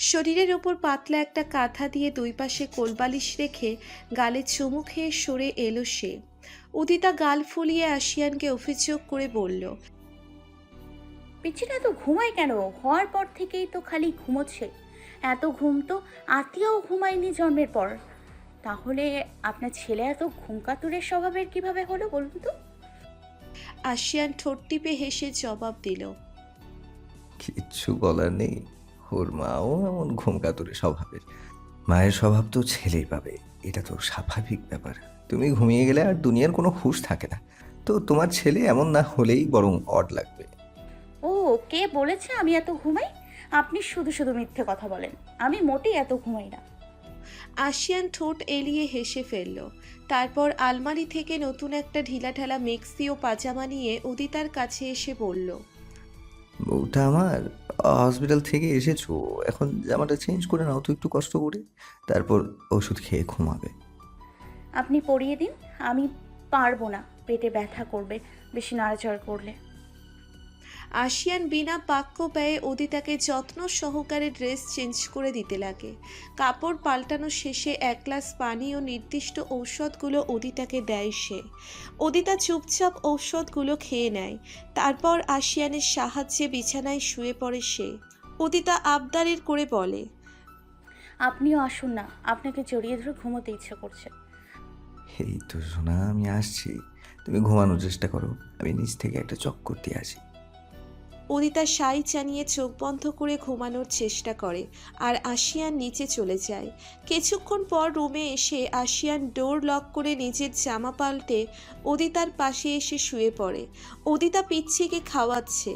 শরীরের ওপর পাতলা একটা কাঁথা দিয়ে দুই পাশে কোলবালিশ রেখে গালে চুমু খেয়ে সরে এলো সে। উদিতা গাল ফুলিয়ে আশিয়ানকে অভিযোগ করে বলল, পিচ্ছিটা এত ঘুমায় কেন? হওয়ার পর থেকেই তো খালি ঘুমোচ্ছে। এত ঘুম তো আত্মীয়ও ঘুমায়নি জন্মের পর। তাহলে আপনার ছেলে এত ঘুমকাতুরের স্বভাবের কিভাবে হলো বলুন তো? আশিয়ান ঠোঁট টিপে হেসে জবাব দিল, কিচ্ছু বলার নেই, ওর মাও এমন ঘুমকাতুরে স্বভাবের। মায়ের স্বভাব তো ছেলেই পাবে, এটা তো স্বাভাবিক ব্যাপার। তুমি ঘুমিয়ে গেলে আর দুনিয়ার কোনো হুঁশ থাকে না, তো তোমার ছেলে এমন না হলেই বরং অড লাগবে। ও, কে বলেছে আমি এত ঘুমাই? আপনি শুধু শুধু মিথ্যে কথা বলেন, আমি মোটেই এত ঘুমাই না। আশিয়ান ঠোঁট এলিয়ে হেসে ফেলল। তারপর আলমারি থেকে নতুন একটা ঢিলাঢালা মেক্সি ও পাজামা নিয়ে উদিতার কাছে এসে বলল, বউটা আমার হসপিটাল থেকে এসেছো, এখন জামাটা চেঞ্জ করে নাও তো একটু কষ্ট করে, তারপর ওষুধ খেয়ে ঘুমাবে। আপনি পরিয়ে দিন, আমি পারবো না, পেটে ব্যথা করবে বেশি নাড়াচাড়া করলে। আশিয়ান বিনা বাক্য ব্যয়ে উদিতাকে যত্ন সহকারে ড্রেস চেঞ্জ করে দিতে লাগে। কাপড় পাল্টানো শেষে এক গ্লাস পানি ও নির্দিষ্ট ঔষধগুলো উদিতাকে দেয় সে। উদিতা চুপচাপ ঔষধগুলো খেয়ে নেয়। তারপর আশিয়ানের সাহায্যে বিছানায় শুয়ে পড়ে সে। উদিতা আবদারের করে বলে, আপনিও আসুন না, আপনাকে জড়িয়ে ধরে ঘুমোতে ইচ্ছে করছে। এই তো সোনা, আমি আসছি। তুমি ঘুমানোর চেষ্টা করো, আমি নিচ থেকে একটা চক্কর দিয়ে আসি। উদিতা সাই চানিয়ে চোখ বন্ধ করে ঘুমানোর চেষ্টা করে আর আশিয়ান নিচে চলে যায়। কিছুক্ষণ পর রুমে এসে আশিয়ান ডোর লক করে নিজের জামা পাল্টে উদিতার পাশে এসে শুয়ে পড়ে। উদিতা পিচ্ছিকে খাওয়াচ্ছে।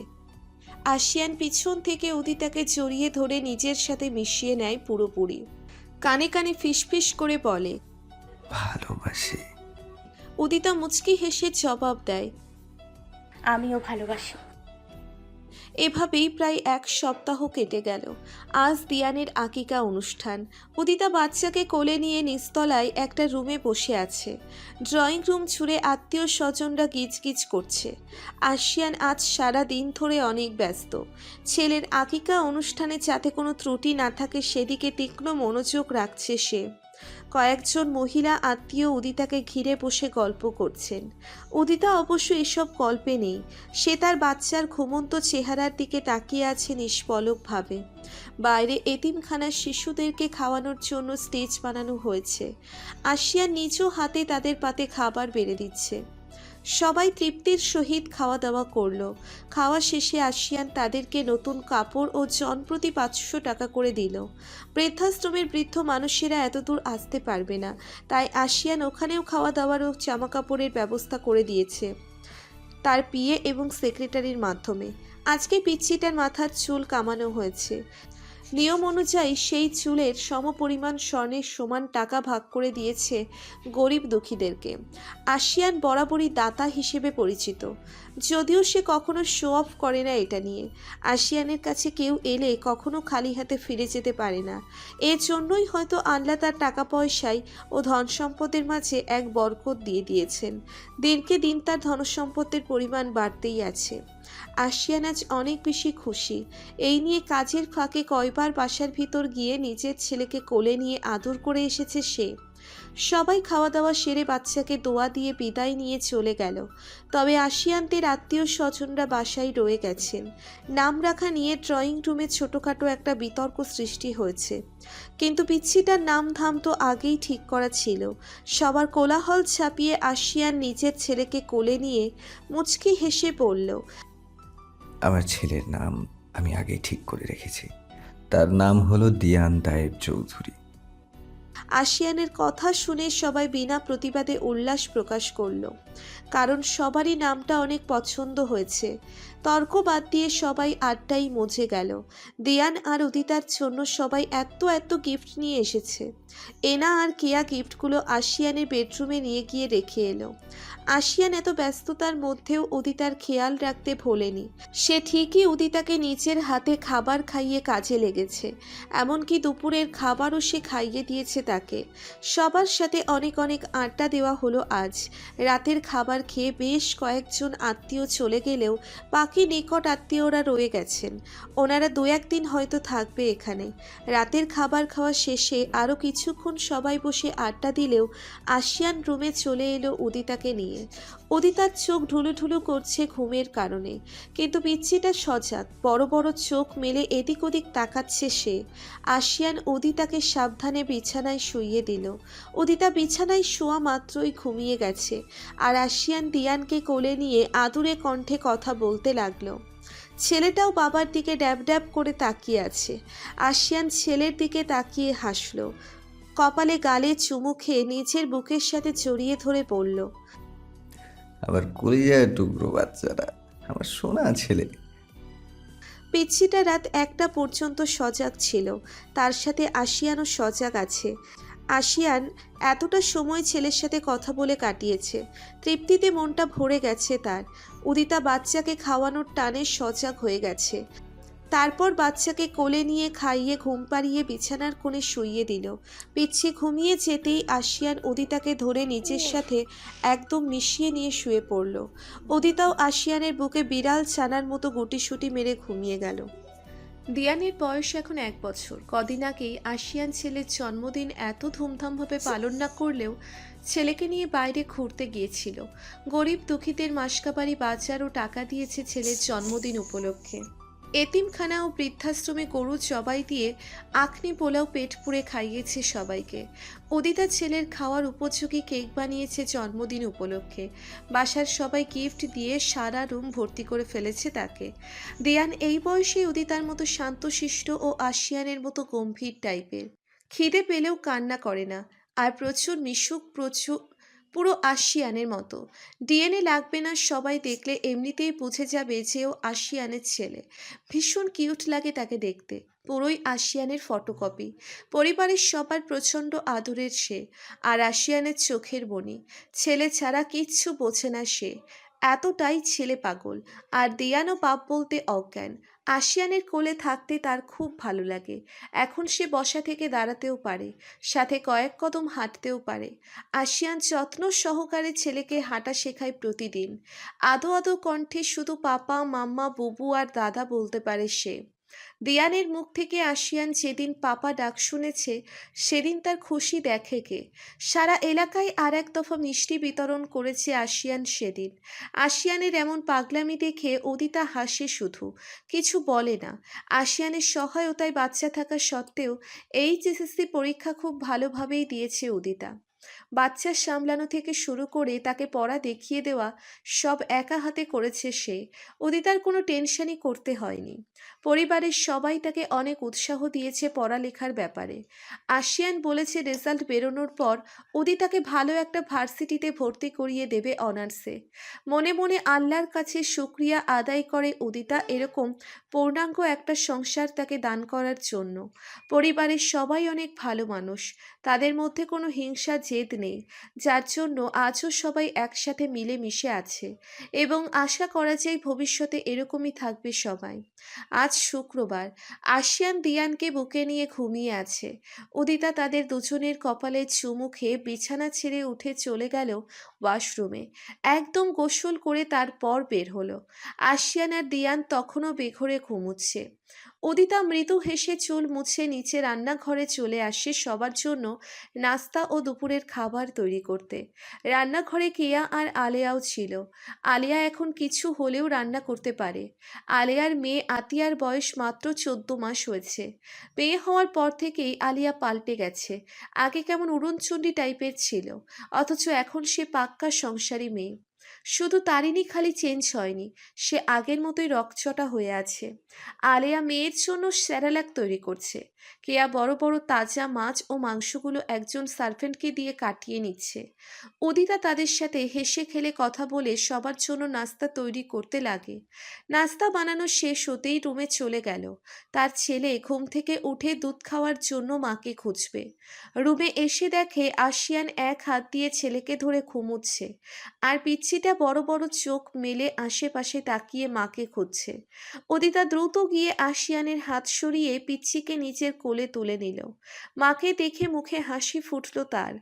আশিয়ান পিছন থেকে উদিতাকে জড়িয়ে ধরে নিজের সাথে মিশিয়ে নেয় পুরোপুরি। কানে কানে ফিসফিস করে বলে, ভালোবাসি। উদিতা মুচকি হেসে জবাব দেয়, আমিও ভালোবাসি। এভাবেই প্রায় এক সপ্তাহ কেটে গেল। আজ দিয়ানের আকিকা অনুষ্ঠান। উদিতা বাচ্চাকে কোলে নিয়ে নিচতলায় একটা রুমে বসে আছে। ড্রয়িং রুম জুড়ে আত্মীয় স্বজনরা গিজগিজ করছে। আশিয়ান আজ সারা দিন ধরে অনেক ব্যস্ত। ছেলের আকিকা অনুষ্ঠানে যাতে কোনো ত্রুটি না থাকে সেদিকে তীক্ষ্ণ মনোযোগ রাখছে সে। কয়েকজন মহিলা আত্মীয় উদিতাকে ঘিরে বসে গল্প করছেন। উদিতা অবশ্য এসব গল্পে নেই। সে তার বাচ্চার ঘুমন্ত চেহারার দিকে তাকিয়ে আছে নিষ্পলকভাবে। বাইরে এতিমখানার শিশুদেরকে খাওয়ানোর জন্য স্টেজ বানানো হয়েছে। আশিয়া নিজ হাতে তাদের পাতে খাবার বেড়ে দিচ্ছে। সবাই তৃপ্তির সহিত খাওয়া দাওয়া করলো। খাওয়া শেষে আশিয়ান তাদেরকে নতুন কাপড় ও জনপ্রতি 500 টাকা করে দিল। বৃদ্ধাশ্রমের বৃদ্ধ মানুষেরা এতদূর আসতে পারবে না, তাই আশিয়ান ওখানেও খাওয়া দাওয়ার ও জামা কাপড়ের ব্যবস্থা করে দিয়েছে তার পিএ এবং সেক্রেটারির মাধ্যমে। আজকে পিচ্ছিটার মাথার চুল কামানো হয়েছে। নিয়ম অনুযায়ী সেই চুলের সমপরিমাণ স্বর্ণের সমান টাকা ভাগ করে দিয়েছে গরিব দুঃখীদেরকে। আশিয়ান বরাবরই দাতা হিসেবে পরিচিত, যদিও সে কখনো শো অফ করে না এটা নিয়ে। আশিয়ানের কাছে কেউ এলে কখনো খালি হাতে ফিরে যেতে পারে না। এর জন্যই হয়তো আল্লাহ তার টাকা পয়সায় ও ধন সম্পদের মাঝে এক বরকত দিয়ে দিয়েছেন। দিনকে দিন তার ধনসম্পদের পরিমাণ বাড়তেই আছে। আশিয়ান আজ অনেক বেশি খুশি। এই নিয়ে কাজের ফাঁকে কয়বার বাসার ভিতর গিয়ে নিজের ছেলেকে কোলে নিয়ে আদর করে এসেছে সে। সবাই খাওয়া দাওয়া সেরে বাচ্চাকে দোয়া দিয়ে বিদায় নিয়ে চলে গেল। তবে আশিয়ানদের আত্মীয় স্বজনরা বাসায় রয়ে গেছেন। নাম রাখা নিয়ে ড্রয়িং রুমে ছোটোখাটো একটা বিতর্ক সৃষ্টি হয়েছে, কিন্তু পিচ্ছিটার নাম ধাম তো আগেই ঠিক করা ছিল। সবার কোলাহল ছাপিয়ে আশিয়ান নিজের ছেলেকে কোলে নিয়ে মুচকি হেসে বলল, আমার ছেলের নাম আমি আগেই ঠিক করে রেখেছি। তার নাম হলো দিয়ান তায়েব চৌধুরী। আশিয়ানের কথা শুনে সবাই বিনা প্রতিবাদে উল্লাস প্রকাশ করলো, কারণ সবারই নামটা অনেক পছন্দ হয়েছে। তর্ক বাদ দিয়ে সবাই আড্ডাই মজে গেল। দিয়ান আর উদিতার জন্য সবাই এত গিফট নিয়ে এসেছে। এনা আর কেয়া গিফটগুলো আশিয়ানের বেডরুমে নিয়ে গিয়ে রেখে এলো। আশিয়ান এত ব্যস্ততার মধ্যেও উদিতার খেয়াল রাখতে ভোলেনি। সে ঠিকই উদিতাকে নিজের হাতে খাবার খাইয়ে কাজে লেগেছে। এমনকি দুপুরের খাবারও সে খাইয়ে দিয়েছে তাকে। সবার সাথে অনেক আড্ডা দেওয়া হলো আজ। রাতের খাবার খেয়ে বেশ কয়েকজন আত্মীয় চলে গেলেও বাকি নিকট আত্মীয়রা রয়ে গেছেন। ওনারা 2-1 দিন হয়তো থাকবে এখানে। রাতের খাবার খাওয়া শেষে আরও কিছুক্ষণ সবাই বসে আড্ডা দিলেও আশিয়ান রুমে চলে এলো উদিতাকে নিয়ে। উদিতার চোখ ঢুলুঢুলু করছে ঘুমের কারণে, কিন্তু পিচ্ছিটা সজাগ। বড় বড় চোখ মেলে এদিক ওদিক তাকাচ্ছে সে। আশিয়ান উদিতাকে সাবধানে বিছানায় শুইয়ে দিল। উদিতা বিছানায় শোয়া মাত্রই ঘুমিয়ে গেছে, আর আশিয়ান দিয়ানকে কোলে নিয়ে আদুরে কণ্ঠে কথা বলতে লাগলো। ছেলেটাও বাবার দিকে ড্যাব ড্যাব করে তাকিয়ে আছে। আশিয়ান ছেলের দিকে তাকিয়ে হাসলো। কপালে গালে চুমু খেয়ে নিজের বুকের সাথে জড়িয়ে ধরে বলল, আমার কলিজার টুকরো বাচ্চারা, আমার সোনা ছেলে। পিচ্ছিটা রাত 1টা পর্যন্ত সজাগ ছিল। তার সাথে আশিয়ানও সজাগ আছে। আশিয়ান এতটা সময় ছেলের সাথে কথা বলে কাটিয়েছে। তৃপ্তিতে মনটা ভরে গেছে তার। উদিতা বাচ্চাকে খাওয়ানোর টানে সজাগ হয়ে গেছে। তারপর বাচ্চাকে কোলে নিয়ে খাইয়ে ঘুম পাড়িয়ে বিছানার কোণে শুইয়ে দিল। পিচ্ছি ঘুমিয়ে যেতেই আশিয়ান উদিতাকে ধরে নিজের সাথে একদম মিশিয়ে নিয়ে শুয়ে পড়ল। উদিতাও আশিয়ানের বুকে বিড়াল ছানার মতো গুটিসুটি মেরে ঘুমিয়ে গেল। দিয়ানের বয়স এখন 1 বছর। কদিন আগেই আশিয়ান ছেলের জন্মদিন এত ধুমধামভাবে পালন না করলেও ছেলেকে নিয়ে বাইরে ঘুরতে গিয়েছিল। গরিব দুঃখীদের মাসকাবারি বাজার ও টাকা দিয়েছে ছেলের জন্মদিন উপলক্ষে। এতিমখানা ও বৃদ্ধাশ্রমে গরু জবাই দিয়ে আখনি পোলাও পেট পুড়ে খাইয়েছে সবাইকে। উদিতা ছেলের খাওয়ার উপযোগী কেক বানিয়েছে জন্মদিন উপলক্ষে। বাসার সবাই গিফট দিয়ে সারা রুম ভর্তি করে ফেলেছে তাকে। দিয়ান এই বয়সে উদিতার মতো শান্তশিষ্ট ও আশিয়ানের মতো গম্ভীর টাইপের। খিদে পেলেও কান্না করে না, আর প্রচুর মিশুক, পুরো আশিয়ানের মতো। ডিএনএ লাগবে না, সবাই দেখলে এমনিতেই বুঝে যাবে যে ও আশিয়ানের ছেলে। ভীষণ কিউট লাগে তাকে দেখতে, পুরোই আশিয়ানের ফটোকপি। পরিবারের সবার প্রচণ্ড আদরের সে, আর আশিয়ানের চোখের মণি। ছেলে ছাড়া কিচ্ছু বোঝে না সে, এতটাই ছেলে পাগল। আর দিয়ানও পাপ বলতে অজ্ঞান। আশিয়ানের কোলে থাকতে তার খুব ভালো লাগে। এখন সে বসা থেকে দাঁড়াতেও পারে, সাথে কয়েক কদম হাঁটতেও পারে। আশিয়ান যত্ন সহকারে ছেলেকে হাঁটা শেখায় প্রতিদিন। আদো আদো কণ্ঠে শুধু পাপা, মাম্মা, বুবু আর দাদা বলতে পারে সে। দিয়ানের মুখ থেকে আশিয়ান যেদিন পাপা ডাক শুনেছে সেদিন তার খুশি দেখে কে। সারা এলাকায় আর এক দফা মিষ্টি বিতরণ করেছে আশিয়ান সেদিন। আশিয়ানের এমন পাগলামি দেখে উদিতা হাসে, শুধু কিছু বলে না। আশিয়ানের সহায়তায় বাচ্চা থাকা সত্ত্বেও এইচএসসি পরীক্ষা খুব ভালোভাবেই দিয়েছে উদিতা। বাচ্চা সামলানো থেকে শুরু করে তাকে পড়া দেখিয়ে দেওয়া সব একা হাতে করেছে সে। উদিতার কোনো টেনশনই করতে হয়নি। পরিবারের সবাই তাকে অনেক উৎসাহ দিয়েছে পড়ালেখার ব্যাপারে। আশিয়ান বলেছে রেজাল্ট বেরোনোর পর উদিতাকে ভালো একটা ভার্সিটিতে ভর্তি করিয়ে দেবে অনার্সে। মনে মনে আল্লাহর কাছে শুকরিয়া আদায় করে উদিতা এরকম পূর্ণাঙ্গ একটা সংসার তাকে দান করার জন্য। পরিবারের সবাই অনেক ভালো মানুষ, তাদের মধ্যে কোনো হিংসা জেদ নেই, যার জন্য আজও সবাই একসাথে মিলেমিশে আছে এবং আশা করা যায় ভবিষ্যতে এরকমই থাকবে সবাই। আজ শুক্রবার। আশিয়ান দিয়ানকে বুকে নিয়ে ঘুমিয়ে আছে। উদিতা তাদের দুজনের কপালে চুমু খেয়ে বিছানা ছেড়ে উঠে চলে গেল ওয়াশরুমে। একদম গোসল করে তারপর বের হলো। আশিয়ান আর দিয়ান তখনও বেঘরে ঘুমুচ্ছে। উদিতা মৃদু হেসে চুল মুছে নিচে রান্নাঘরে চলে আসে সবার জন্য নাস্তা ও দুপুরের খাবার তৈরি করতে। রান্নাঘরে কেয়া আর আলেয়াও ছিল। আলেয়া এখন কিছু হলেও রান্না করতে পারে। আলেয়ার মেয়ে আতিয়ার বয়স মাত্র 14 মাস হয়েছে। মেয়ে হওয়ার পর থেকেই আলিয়া পাল্টে গেছে। আগে কেমন উড়নচণ্ডী টাইপের ছিল, অথচ এখন সে পাক্কা সংসারী মেয়ে। শুধু তারিনি খালি চেঞ্জ হয়নি, সে আগের মতোই রকচটা হয়ে আছে। আলেয়া মেয়ের জন্য স্যারালাক তৈরি করছে। কেয়া বড় বড় তাজা মাছ ও মাংসগুলো একজন সার্ভেন্টকে দিয়ে কাটিয়ে নিচ্ছে। উদিতা তাদের সাথে হেসে খেলে কথা বলে সবার জন্য নাস্তা তৈরি করতে লাগে। নাস্তা বানানো শেষ হতেই রুমে চলে গেল। তার ছেলে ঘুম থেকে উঠে দুধ খাওয়ার জন্য মাকে খুঁজবে। রুমে এসে দেখে আশিয়ান এক হাত দিয়ে ছেলেকে ধরে ঘুমুচ্ছে, আর পিচ্ছিটা বড় বড় চোখ মেলে আশেপাশে তাকিয়ে মাকে খুঁজছে। উদিতা দ্রুত গিয়ে আশিয়ানের হাত সরিয়ে পিচ্ছিকে নিজের কোলে তুলে নিল। মাকে দেখে মুখে হাসি ফুটল তার।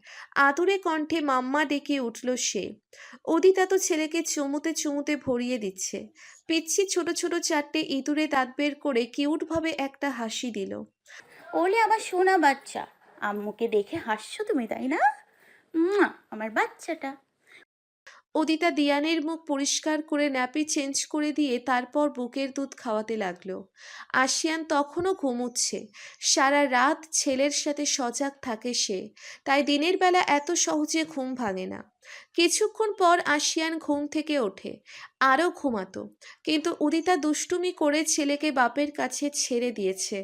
আদুরে কণ্ঠে মাম্মা ডেকে উঠল সে। উদিতা তো ছেলেকে চুমুতে চুমুতে ভরিয়ে দিচ্ছে। পিচ্ছি ছোট ছোট 4টে ইঁদুরে দাঁত বের করে কিউটভাবে একটা হাসি দিল। ওলে আমার সোনা বাচ্চা, আম্মুকে দেখে হাসছো তুমি, তাই না? আমার বাচ্চাটা। উদিতা দিয়ানের মুখ পরিষ্কার করে ন্যাপি চেঞ্জ করে দিয়ে তারপর বুকের দুধ খাওয়াতে লাগলো। আশিয়ান তখনও ঘুমুচ্ছে। সারা রাত ছেলের সাথে সজাগ থাকে সে, তাই দিনের বেলা এত সহজে ঘুম ভাঙে না। কিছুক্ষণ পর আশিয়ান ঘুম থেকে ওঠে, আরও ঘুমাতো, কিন্তু উদিতা দুষ্টুমি করে ছেলেকে বাপের কাছে ছেড়ে দিয়েছে।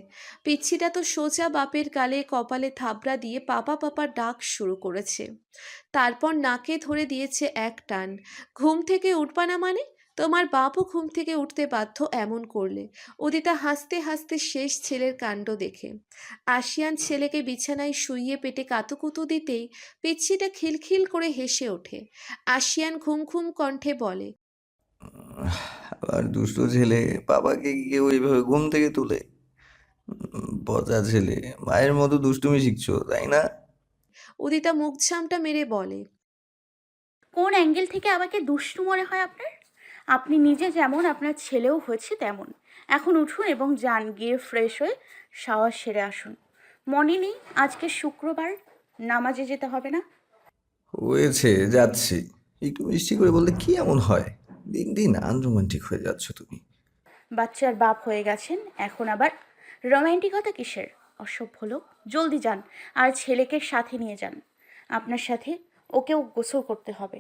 পিচ্ছিটা তো সোজা বাপের গালে কপালে থাবড়া দিয়ে পাপা পাপা ডাক শুরু করেছে। তারপর নাকে ধরে দিয়েছে এক টান। ঘুম থেকে উঠবা না মানে? তোমার বাপও ঘুম থেকে উঠতে বাধ্য এমন করলে। উদিতা হাসতে হাসতে শেষ ছেলের কাণ্ড দেখে। আশিয়ান ছেলেকে বিছানায় শুইয়ে পেটে কাতুকুতু দিতেই পিচ্ছিটা খিলখিল করে হেসে ওঠে। আশিয়ান ঘুম ঘুম কণ্ঠে বলে, আবার দুষ্টু ছেলে, বাবাকে কেউ এইভাবে ঘুম থেকে তুলে? পচা ছেলে, মায়ের মতো দুষ্টুমি শিখছো তাই না? উদিতা মুখ ঝামটা মেরে বলে। কোন অ্যাঙ্গেল থেকে আমাকে দুষ্টু মনে হয় আপনার? আপনি নিজে যেমন, আপনার ছেলেও হয়েছে তেমন। এখন উঠুন এবং যান, গিয়ে ফ্রেশ হয়ে শাওয়ার সেরে আসুন। মনে নেই আজকে শুক্রবার, নামাজে যেতে হবে না? হয়েছে, যাচ্ছি। একটু মিষ্টি করে বললে কি এমন হয়? দিন দিন আনরোমান্টিক হয়ে যাচ্ছ তুমি। বাচ্চার বাপ হয়ে গেছেন, এখন আবার রোম্যান্টিকতা কিসের? অসভ্য লোক। জলদি যান আর ছেলেকে সাথে নিয়ে যান। আপনার সাথে ওকেও গোসল করতে হবে।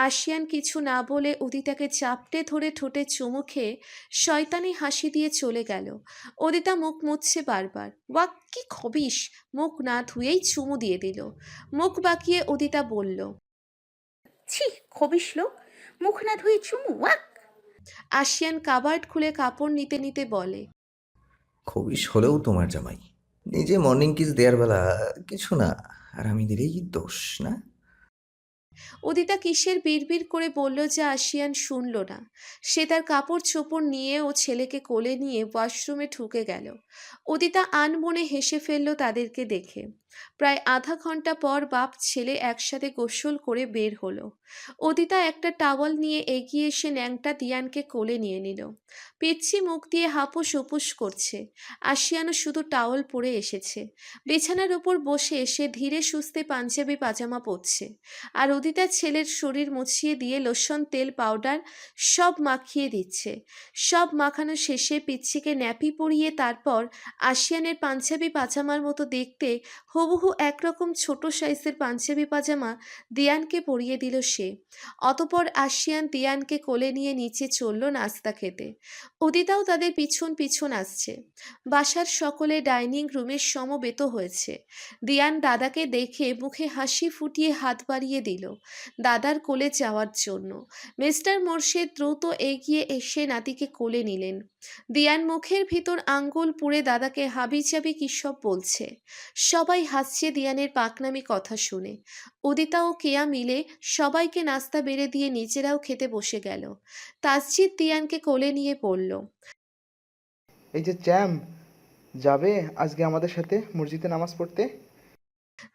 আশিয়ান কিছু না বলে উদিতাকে চাপটে ধরে ঠোঁটে চুমু খেয়ে শয়তানি হাসি দিয়ে চলে গেল। উদিতা মুখ মুছছে বারবার। ওয়াক কি খবিস! মুখ না ধুয়েই চুমু দিয়ে দিল। মুখ বাঁকিয়ে উদিতা বলল। ছি, খবিস লোক! মুখ না ধুয়ে চুমু, ওয়াক! আশিয়ান কাবার্ড খুলে কাপড় নিতে নিতে বলে। খবিশ হলেও তোমার জামাই। নিজে মর্নিং কিস দেওয়ার বেলা কিছু না, আর আমি দিলেই দোষ না? উদিতা কিসের বিড়বিড় করে বলল যে আশিয়ান শুনল না। সে তার কাপড় চোপড় নিয়ে ও ছেলেকে কোলে নিয়ে ওয়াশরুমে ঢুকে গেল। উদিতা আনমনে হেসে ফেলল তাদেরকে দেখে। প্রায় আধা ঘন্টা পর বাপ ছেলে একসাথে গোসল করে বের হলো। উদিতা একটা টাওয়াল নিয়ে এগিয়ে এসে ন্যাংটা দিয়ানকে কোলে নিয়ে নিল। পিচ্ছি মুখ দিয়ে হাপুস উপুস করছে। আশিয়ানও শুধু টাওয়াল পরে এসেছে। বিছানার উপর বসে সে ধীরে সুস্থে পাঞ্জাবি পাজামা পরছে। আর উদিতার ছেলের শরীর মুছিয়ে দিয়ে লোশন, তেল, পাউডার সব মাখিয়ে দিচ্ছে। সব মাখানো শেষে পিচ্ছিকে ন্যাপি পরিয়ে তারপর আশিয়ানের পাঞ্জাবি পাজামার মতো দেখতে হুবহু একরকম ছোট সাইজের পাঞ্জাবি পাজামা দিয়ানকে পরিয়ে দিল সে। অতপর আশিয়ান দিয়ানকে কোলে নিয়ে নিচে চলল নাস্তা খেতে। উদিতাও তাদের পিছন পিছন আসছে। বাসার সকলে ডাইনিং রুমে সমবেত হয়েছে। দিয়ান দাদাকে দেখে মুখে হাসি ফুটিয়ে হাত বাড়িয়ে দিল দাদার কোলে যাওয়ার জন্য। মিস্টার মোর্শেদ দ্রুত এগিয়ে এসে নাতিকে কোলে নিলেন। দিয়ান মুখের ভিতর আঙ্গুল পুড়ে দাদাকে হাবিজাবি কী সব বলছে। সবাই হাসছে দিয়ানের পাকনামি কথা শুনে। উদিতা ও কেয়া মিলে সবাইকে নাস্তা বেড়ে দিয়ে নিজেরাও খেতে বসে গেল। তাসজিদ দিয়ানকে কোলে নিয়ে পড়ল। এই যে চ্যাম, যাবে আজকে আমাদের সাথে মসজিদে নামাজ পড়তে?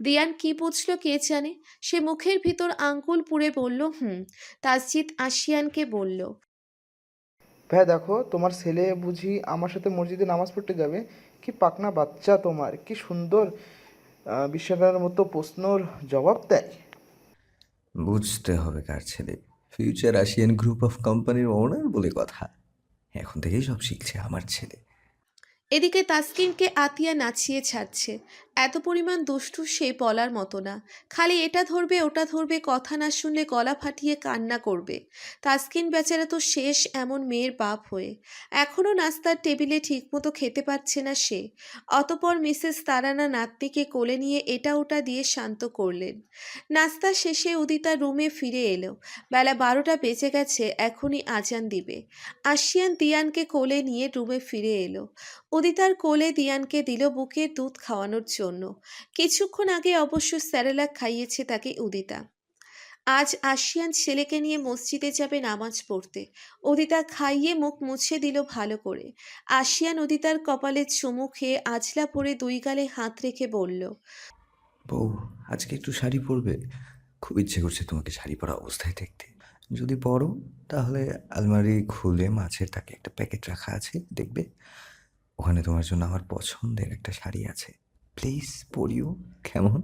দিয়ান কি বুঝলো কে জানে, সে মুখের ভিতর আঙ্গুল পুড়ে বলল হুম। তাসজিদ আশিয়ানকে বলল। ভাই দেখো, তোমার ছেলে বুঝি আমার সাথে মসজিদে নামাজ পড়তে যাবে? কি পাকনা বাচ্চা তোমার, কি সুন্দর বিস্ময়ের মতো প্রশ্নর জবাব দেয়। বুঝতে হবে কার ছেলে। ফিউচার এশিয়ান গ্রুপ অফ কোম্পানির ওনার বলে কথা। এখন থেকেই সব শিখছে আমার ছেলে। এদিকে তাসকিনকে আতিয়া নাচিয়ে ছাড়ছে। এত পরিমাণ দুষ্টু সে বলার মতো না। খালি এটা ধরবে ওটা ধরবে, কথা না শুনলে গলা ফাটিয়ে কান্না করবে। তাসকিন বেচারা তো শেষ এমন মেয়ের বাপ হয়ে। এখনও নাস্তার টেবিলে ঠিকমতো খেতে পারছে না সে। অতপর মিসেস তারানা নাতনিকে কোলে নিয়ে এটা ওটা দিয়ে শান্ত করলেন। নাস্তা শেষে উদিতা রুমে ফিরে এলো। বেলা 12টা বেজে গেছে, এখনই আজান দিবে। আশিয়ান দিয়ানকে কোলে নিয়ে রুমে ফিরে এলো। উদিতার কোলে দিয়ানকে দিল বুকের দুধ খাওয়ানোর জন্য। কিছুক্ষণ আগে অবশ্য স্যারেলাক খাইয়েছে তাকে উদিতা। আজ আশিয়ান ছেলেকে নিয়ে মসজিদে যাবে নামাজ পড়তে। উদিতা খাইয়ে মুখ মুছে দিল ভালো করে। আশিয়ান উদিতার কপালে চুমু খেয়ে আজলা পরে দুই গালে হাত রেখে বলল। বউ, আজকে একটু শাড়ি পরবে? খুব ইচ্ছে করছে তোমাকে শাড়ি পরা অবস্থায় দেখতে। যদি পরো তাহলে আলমারি খুলে মাছের তাকে একটা প্যাকেট রাখা আছে, দেখবে ওখানে তোমার জন্য আমার পছন্দের একটা শাড়ি আছে। প্লিজ পরিও, কেমন?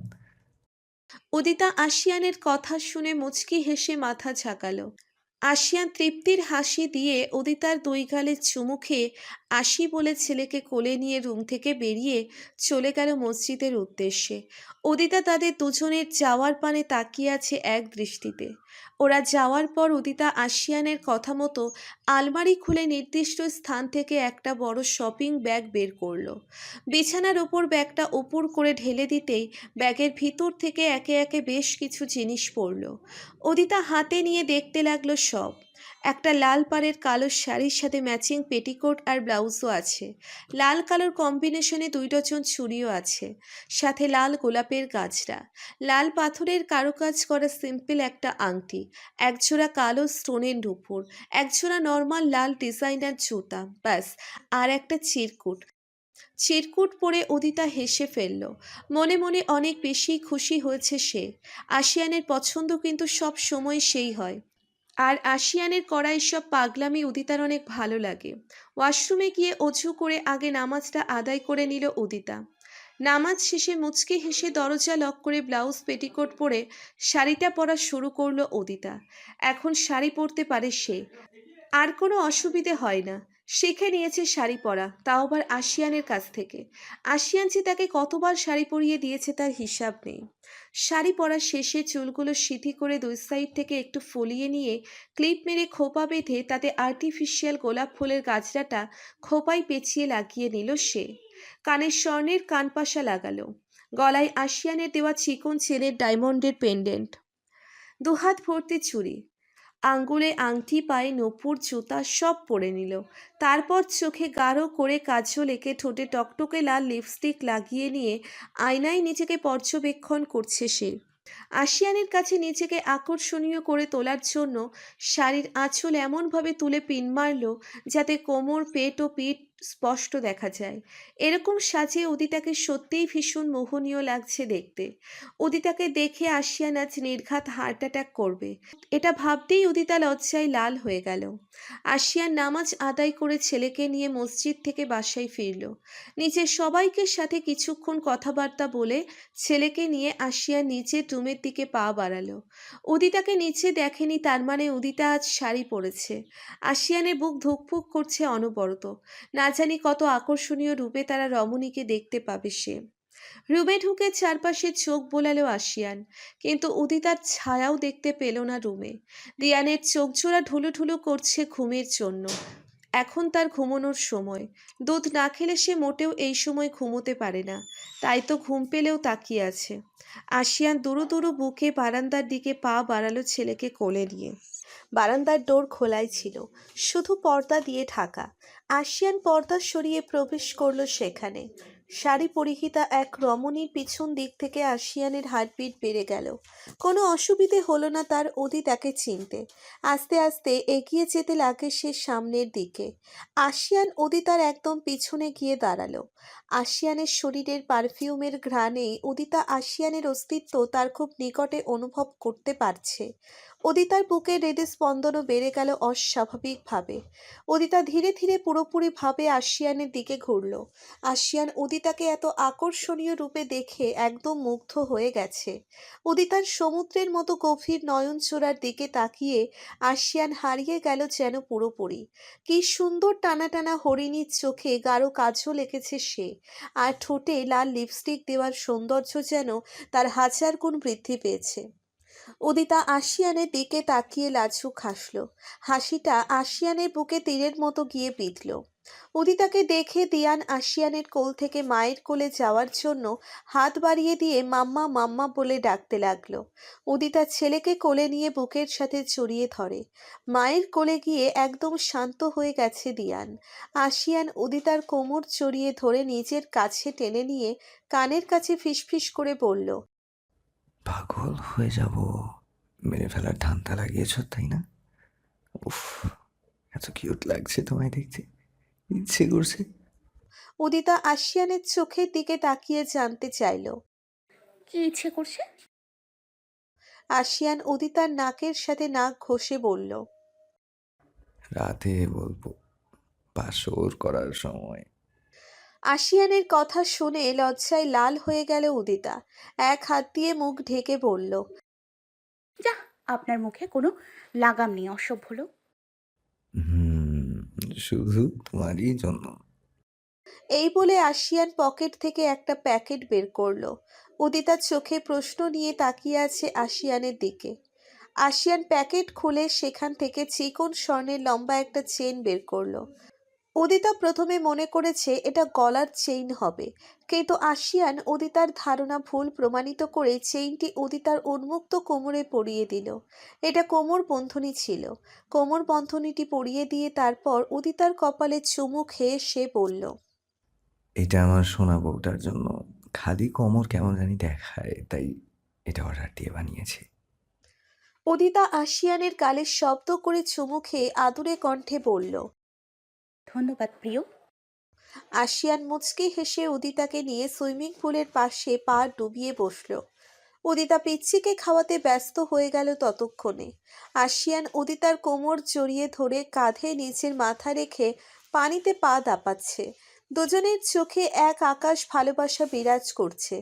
উদিতা আশিয়ানের কথা শুনে মুচকি হেসে মাথা ঝাঁকালো। আশিয়ান তৃপ্তির হাসি দিয়ে উদিতার দুই গালে চুমু খেয়ে আসি বলে ছেলেকে কোলে নিয়ে রুম থেকে বেরিয়ে চলে গেল মসজিদের উদ্দেশ্যে। উদিতা তাদের দুজনের যাওয়ার পানে তাকিয়ে আছে এক দৃষ্টিতে। ওরা যাওয়ার পর উদিতা আশিয়ানের কথা মতো আলমারি খুলে নির্দিষ্ট স্থান থেকে একটা বড় শপিং ব্যাগ বের করলো। বিছানার ওপর ব্যাগটা উপর করে ঢেলে দিতেই ব্যাগের ভিতর থেকে একে একে বেশ কিছু জিনিস পড়ল। উদিতা হাতে নিয়ে দেখতে লাগলো সব। একটা লাল পাড়ের কালো শাড়ির সাথে ম্যাচিং পেটিকোট আর ব্লাউজও আছে। লাল কালোর কম্বিনেশনে 2 ডজন চুড়িও আছে, সাথে লাল গোলাপের গাজরা, লাল পাথরের কারুকাজ করা সিম্পল একটা আংটি, একজোড়া কালো স্টোনের নুপুর, একজোড়া নর্মাল লাল ডিজাইনার জুতা, ব্যাস। আর একটা চিরকুট। চিরকুট পরে উদিতা হেসে ফেলল। মনে মনে অনেক বেশি খুশি হয়েছে সে। আশিয়ানের পছন্দ কিন্তু সব সময় সেই হয়। আর আশিয়ানের করা এসব পাগলামি উদিতার অনেক ভালো লাগে। ওয়াশরুমে গিয়ে অজু করে আগে নামাজটা আদায় করে নিল উদিতা। নামাজ শেষে মুচকি হেসে দরজা লক করে ব্লাউজ পেটিকোট পরে শাড়িটা পরা শুরু করলো উদিতা। এখন শাড়ি পরতে পারে সে, আর কোনো অসুবিধে হয় না। শিখে নিয়েছে শাড়ি পরা, তাও আবার আশিয়ানের কাছ থেকে। আশিয়ান যে তাকে কতবার শাড়ি পরিয়ে দিয়েছে তার হিসাব নেই। শাড়ি পরা শেষে চুলগুলো সিঁথি করে 2 সাইড থেকে একটু ফুলিয়ে নিয়ে ক্লিপ মেরে খোপা বেঁধে তাতে আর্টিফিশিয়াল গোলাপ ফুলের গাজরাটা খোপায় পেঁচিয়ে লাগিয়ে নিল সে। কানের স্বর্ণের কানপাশা লাগালো, গলায় আশিয়ানের দেওয়া চিকন চেনের ডায়মন্ডের পেন্ডেন্ট, দুহাত ভর্তি চুড়ি, আঙ্গুলে আংটি, পায়ে নূপুর, জুতা সব পরে নিল। তারপর চোখে গাঢ় করে কাজল এঁকে ঠোঁটে টকটকে লাল লিপস্টিক লাগিয়ে নিয়ে আয়নায় নিজেকে পর্যবেক্ষণ করছে সে। আশিয়ানের কাছে নিজেকে আকর্ষণীয় করে তোলার জন্য শাড়ির আঁচল এমনভাবে তুলে পিন মারল যাতে কোমর, পেট ও পিঠ স্পষ্ট দেখা যায়। এরকম সাজিয়ে উদিতাকে সত্যিই ভীষণ মোহনীয় লাগছে দেখতে। উদিতাকে দেখে আশিয়ান আজ নির্ঘাত হার্ট অ্যাটাক করবে, এটা ভাবতেই উদিতা লজ্জায় লাল হয়ে গেল। আশিয়ান নামাজ আদায় করে ছেলেকে নিয়ে মসজিদ থেকে বাসায় ফিরল। নিজের সবাইকে সাথে কিছুক্ষণ কথাবার্তা বলে ছেলেকে নিয়ে আশিয়ান নিচে রুমের দিকে পা বাড়ালো। উদিতাকে নিচে দেখেনি, তার মানে উদিতা আজ শাড়ি পরেছে। আশিয়ানের বুক ধুকপুক করছে অনবরত। না জানি কত আকর্ষণীয় রূপে তারা রমণীকে দেখতে পাবে সে। রুমে ঢুকে চারপাশে চোখ বোলালো আশিয়ান, কিন্তু উদিতার ছায়াও দেখতে পেল না রুমে। দিয়ানের চোখ জোড়া ঢুলুঢুলু করছে ঘুমের জন্য। এখন তার ঘুমানোর সময়। দুধ না খেলে সে মোটেও এই সময় ঘুমোতে পারে না, তাই তো ঘুম পেলেও তাকিয়ে আছে। আশিয়ান দুরু দুরু বুকে বারান্দার দিকে পা বাড়ালো ছেলেকে কোলে নিয়ে। বারান্দার ডোর খোলাই ছিল, শুধু পর্দা দিয়ে ঢাকা। আশিয়ান পর্দা সরিয়ে প্রবেশ করলো সেখানে। শাড়ি পরিহিতা এক রমণীর পিছন দিক থেকে আশিয়ানের হার্টবিট বেড়ে গেল। কোনো অসুবিধে হলো না তার উদিতাকে চিনতে। আস্তে আস্তে এগিয়ে যেতে লাগে সে সামনের দিকে। আশিয়ান উদিতার একদম পিছনে গিয়ে দাঁড়ালো। আশিয়ানের শরীরের পারফিউমের ঘ্রাণে উদিতা আশিয়ানের অস্তিত্ব তার খুব নিকটে অনুভব করতে পারছে। উদিতার বুকের হৃদস্পন্দনও বেড়ে গেল অস্বাভাবিকভাবে। উদিতা ধীরে ধীরে পুরোপুরিভাবে আশিয়ানের দিকে ঘুরল। আশিয়ান উদিতাকে এত আকর্ষণীয় রূপে দেখে একদম মুগ্ধ হয়ে গেছে। উদিতার সমুদ্রের মতো গভীর নয়নচোরার দিকে তাকিয়ে আশিয়ান হারিয়ে গেল যেন পুরোপুরি। কি সুন্দর টানা টানা হরিণীর চোখে গাঢ় কাজল এঁকেছে সে, আর ঠোঁটে লাল লিপস্টিক দেওয়ার সৌন্দর্য যেন তার 1000 গুণ বৃদ্ধি পেয়েছে। উদিতা আশিয়ানের দিকে তাকিয়ে লাজুক হাসল। হাসিটা আশিয়ানের বুকে তীরের মতো গিয়ে বিঁধল। উদিতাকে দেখে দিয়ান আশিয়ানের কোল থেকে মায়ের কোলে যাওয়ার জন্য হাত বাড়িয়ে দিয়ে মাম্মা মাম্মা বলে ডাকতে লাগলো। উদিতা ছেলেকে কোলে নিয়ে বুকের সাথে জড়িয়ে ধরে। মায়ের কোলে গিয়ে একদম শান্ত হয়ে গেছে দিয়ান। আশিয়ান উদিতার কোমর জড়িয়ে ধরে নিজের কাছে টেনে নিয়ে কানের কাছে ফিসফিস করে বলল, পাগল হয়ে যাব, মেরে ফেলার ধান্দা লাগিয়েছ তাই না? উফ, এত কিউট লাগছে তোমায় দেখতে, ইচ্ছে করছে। উদিতা আশিয়ানের চোখের দিকে তাকিয়ে জানতে চাইল। কি ইচ্ছে করছে? আশিয়ান উদিতার নাকের সাথে নাক ঘষে বলল, রাতে বলবো, বাসর করার সময়। আশিয়ানের কথা শুনে লজ্জায় লাল হয়ে গেল উদিতা। এক হাত দিয়ে মুখ ঢেকে বলল, যা, আপনার মুখে কোনো লাগাম নেই, অসভ্য লোক। হুম, শুধু তোমারই জন্য। এই বলে আশিয়ান পকেট থেকে একটা প্যাকেট বের করলো। উদিতা চোখে প্রশ্ন নিয়ে তাকিয়ে আছে আশিয়ানের দিকে। আশিয়ান প্যাকেট খুলে সেখান থেকে চিকন স্বর্ণের লম্বা একটা চেন বের করলো। উদিতা প্রথমে মনে করেছে এটা গলার চেইন হবে, কিন্তু আশিয়ান উদিতার ধারণা ভুল প্রমাণিত করে চেইনটি উদিতার উন্মুক্ত কোমরে পরিয়ে দিল। এটা কোমর বন্ধনী ছিল। কোমর বন্ধনীটি পরিয়ে দিয়ে তারপর উদিতার কপালে চুমু খেয়ে সে বলল, এটা আমার সোনা বউটার জন্য। খালি কোমর কেমন জানি দেখায়, তাই এটা অর্ডার দিয়ে বানিয়েছি। উদিতা আশিয়ানের গালে শব্দ করে চুমু খেয়ে আদুরে কণ্ঠে বলল। ধন্যবাদ প্রিয়। আশিয়ান মুচকি হেসে উদিতাকে নিয়ে সুইমিং পুলের পাশে পা ডুবিয়ে বসল। উদিতা পিচ্চিকে খাওয়াতে ব্যস্ত হয়ে গেল ততক্ষণে। আশিয়ান উদিতার কোমর জড়িয়ে ধরে কাঁধে নিচের মাথা রেখে পানিতে পা দাপাচ্ছে। দুজনের চোখে এক আকাশ ভালোবাসা বিরাজ করছে।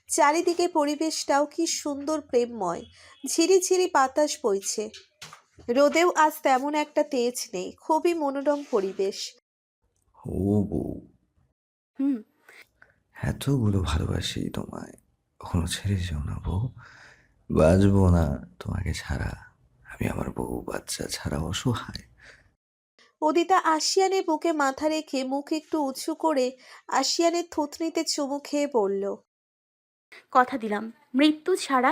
চারিদিকে পরিবেশটাও কি সুন্দর প্রেমময়। ঝিরিঝিরি বাতাস বইছে। রোদেও আজ তেমন একটা তেজ নেই, খুবই মনোরম পরিবেশ। ও বউ, হুম। এতগুলো ভালোবাসি তোমায়, কখনো ছেড়ে যেও না বউ। বাঁচবো না তোমাকে ছাড়া। আমি আমার বউ বাচ্চা ছাড়া অসহায়। উদিতা আশিয়ানের বুকে মাথা রেখে মুখ একটু উঁচু করে আশিয়ানের থুতনিতে চুমু খেয়ে বলল, কথা দিলাম, মৃত্যু ছাড়া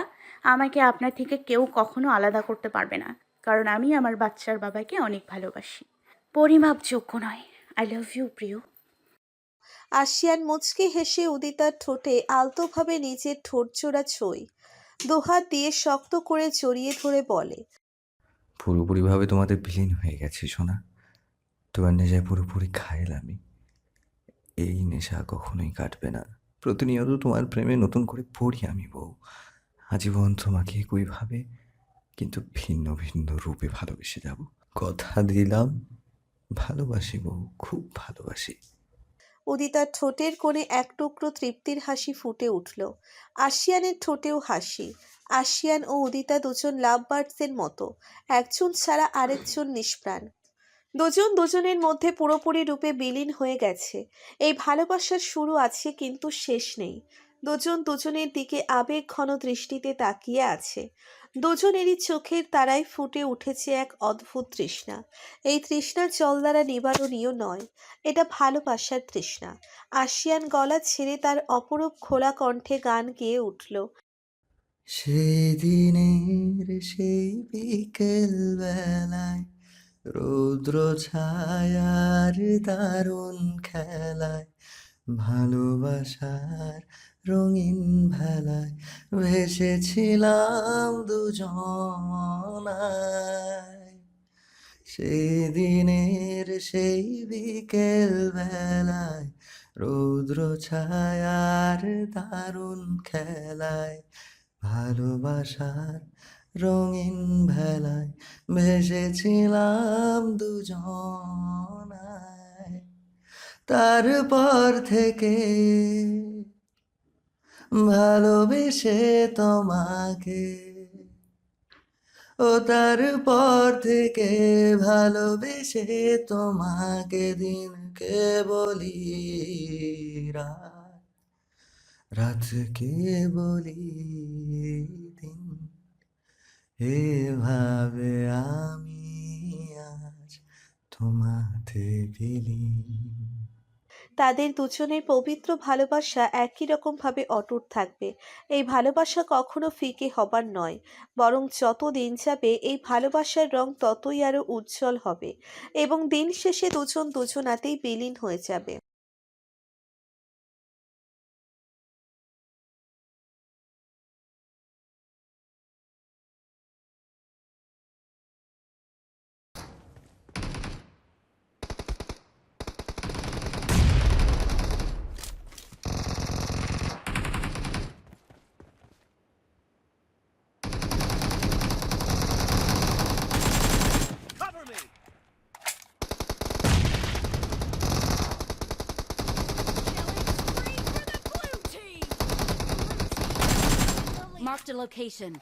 আমাকে আপনার থেকে কেউ কখনো আলাদা করতে পারবে না, কারণ আমি আমার বাচ্চার বাবাকে অনেক ভালোবাসি। পরিমাপযোগ্য নয়। আই লাভ ইউ প্রিয়। আশিয়ান মুচকি হেসে উদিতার ঠোঁটে আলতোভাবে নিজের ঠোঁট জোড়া ছই দুহাত দিয়ে শক্ত করে জড়িয়ে ধরে বলে, পুরোপুরিভাবে তোমাদের বিলীন হয়ে গেছি সোনা। তোমার নেশায় পুরোপুরি ঘায়েল আমি। এই নেশা কখনোই কাটবে না। প্রতিনিয়ত তোমার প্রেমে নতুন করে পড়ি আমি বউ। আজীবন তোমাকে একইভাবে কিন্তু ভিন্ন ভিন্ন রূপে ভালোবেসে যাব। কথা দিলাম, ভালোবাসি বউ, খুব ভালোবাসি। উদিতার ঠোঁটের কোণে এক টুকরো তৃপ্তির হাসি ফুটে উঠল। আশিয়ানের ঠোঁটেও হাসি। আশিয়ান ও উদিতা দুজন লাভ বার্ডসের মতো, একজন ছাড়া আরেকজন নিষ্প্রাণ। দুজন দুজনের মধ্যে পুরোপুরি রূপে বিলীন হয়ে গেছে। এই ভালোবাসার শুরু আছে কিন্তু শেষ নেই। দুজন দুজনের দিকে আবেগ ঘন দৃষ্টিতে তাকিয়ে আছে। দুজনেরই চোখের তারায় ফুটে উঠেছে এক অদ্ভুত তৃষ্ণা। এই তৃষ্ণা জল দ্বারা নিবারণীয় নয়, এটা ভালোবাসার তৃষ্ণা। আশিয়ান গলা ছেড়ে তার অপরূপ খোলা কণ্ঠে গান গেয়ে উঠল। সেদিনের সেই বিকেল বেলায় রৌদ্র ছায়ার দারুণ খেলায়, ভালোবাসার রঙিন ভেলায় ভেসেছিলাম দুজনায়। সেদিনের সেই বিকেল বেলায় রৌদ্র ছায়ার দারুণ খেলায়, ভালোবাসার রঙিন ভেলায় ভেসেছিলাম দুজনায়। তারপর থেকে ভালোবেসে তোমাকে, ও তারপর থেকে ভালোবেসে তোমাকে, দিনকে বলি রাত, রাতকে বলি দিন। এভাবে আমি আজ তোমাতে বিলীন। তাদের দুজনের পবিত্র ভালোবাসা একই রকম ভাবে অটুট থাকবে। এই ভালোবাসা কখনো ফিকে হবার নয়, বরং যত দিন যাবে এই ভালোবাসার রং ততই আরো উজ্জ্বল হবে এবং দিন শেষে দুজন দুজনাতেই বিলীন হয়ে যাবে। Marked a location.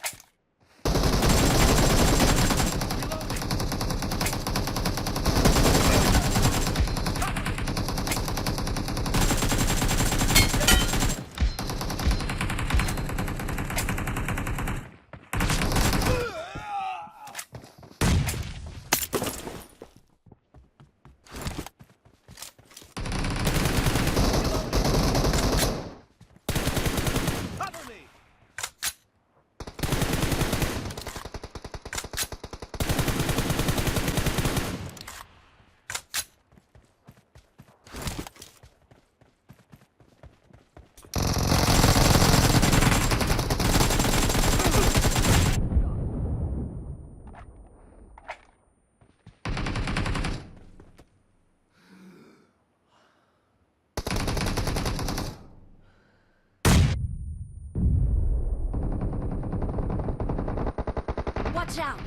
Watch out!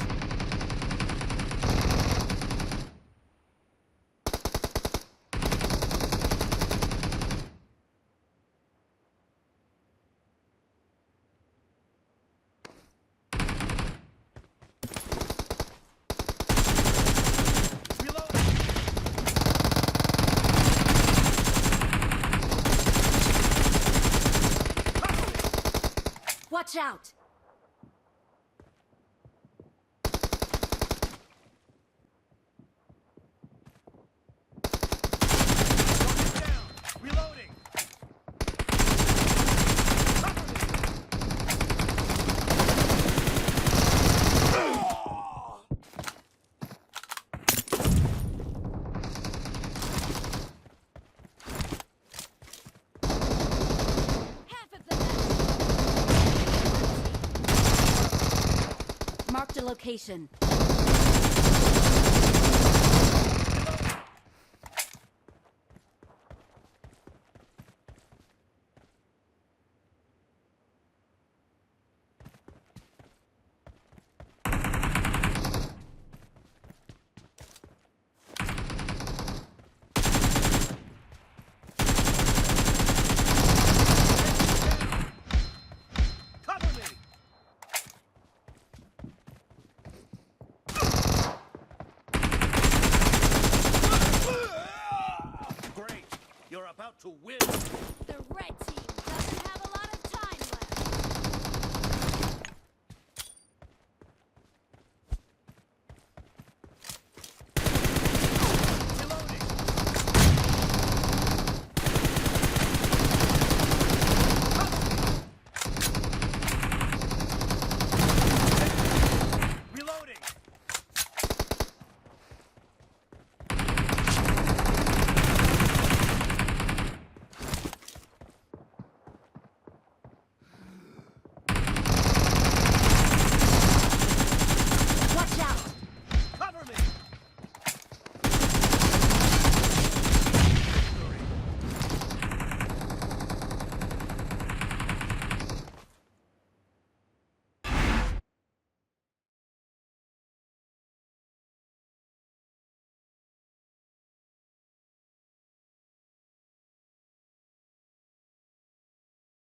Watch out! Half of them. Marked a location. Great! You're about to win! The red team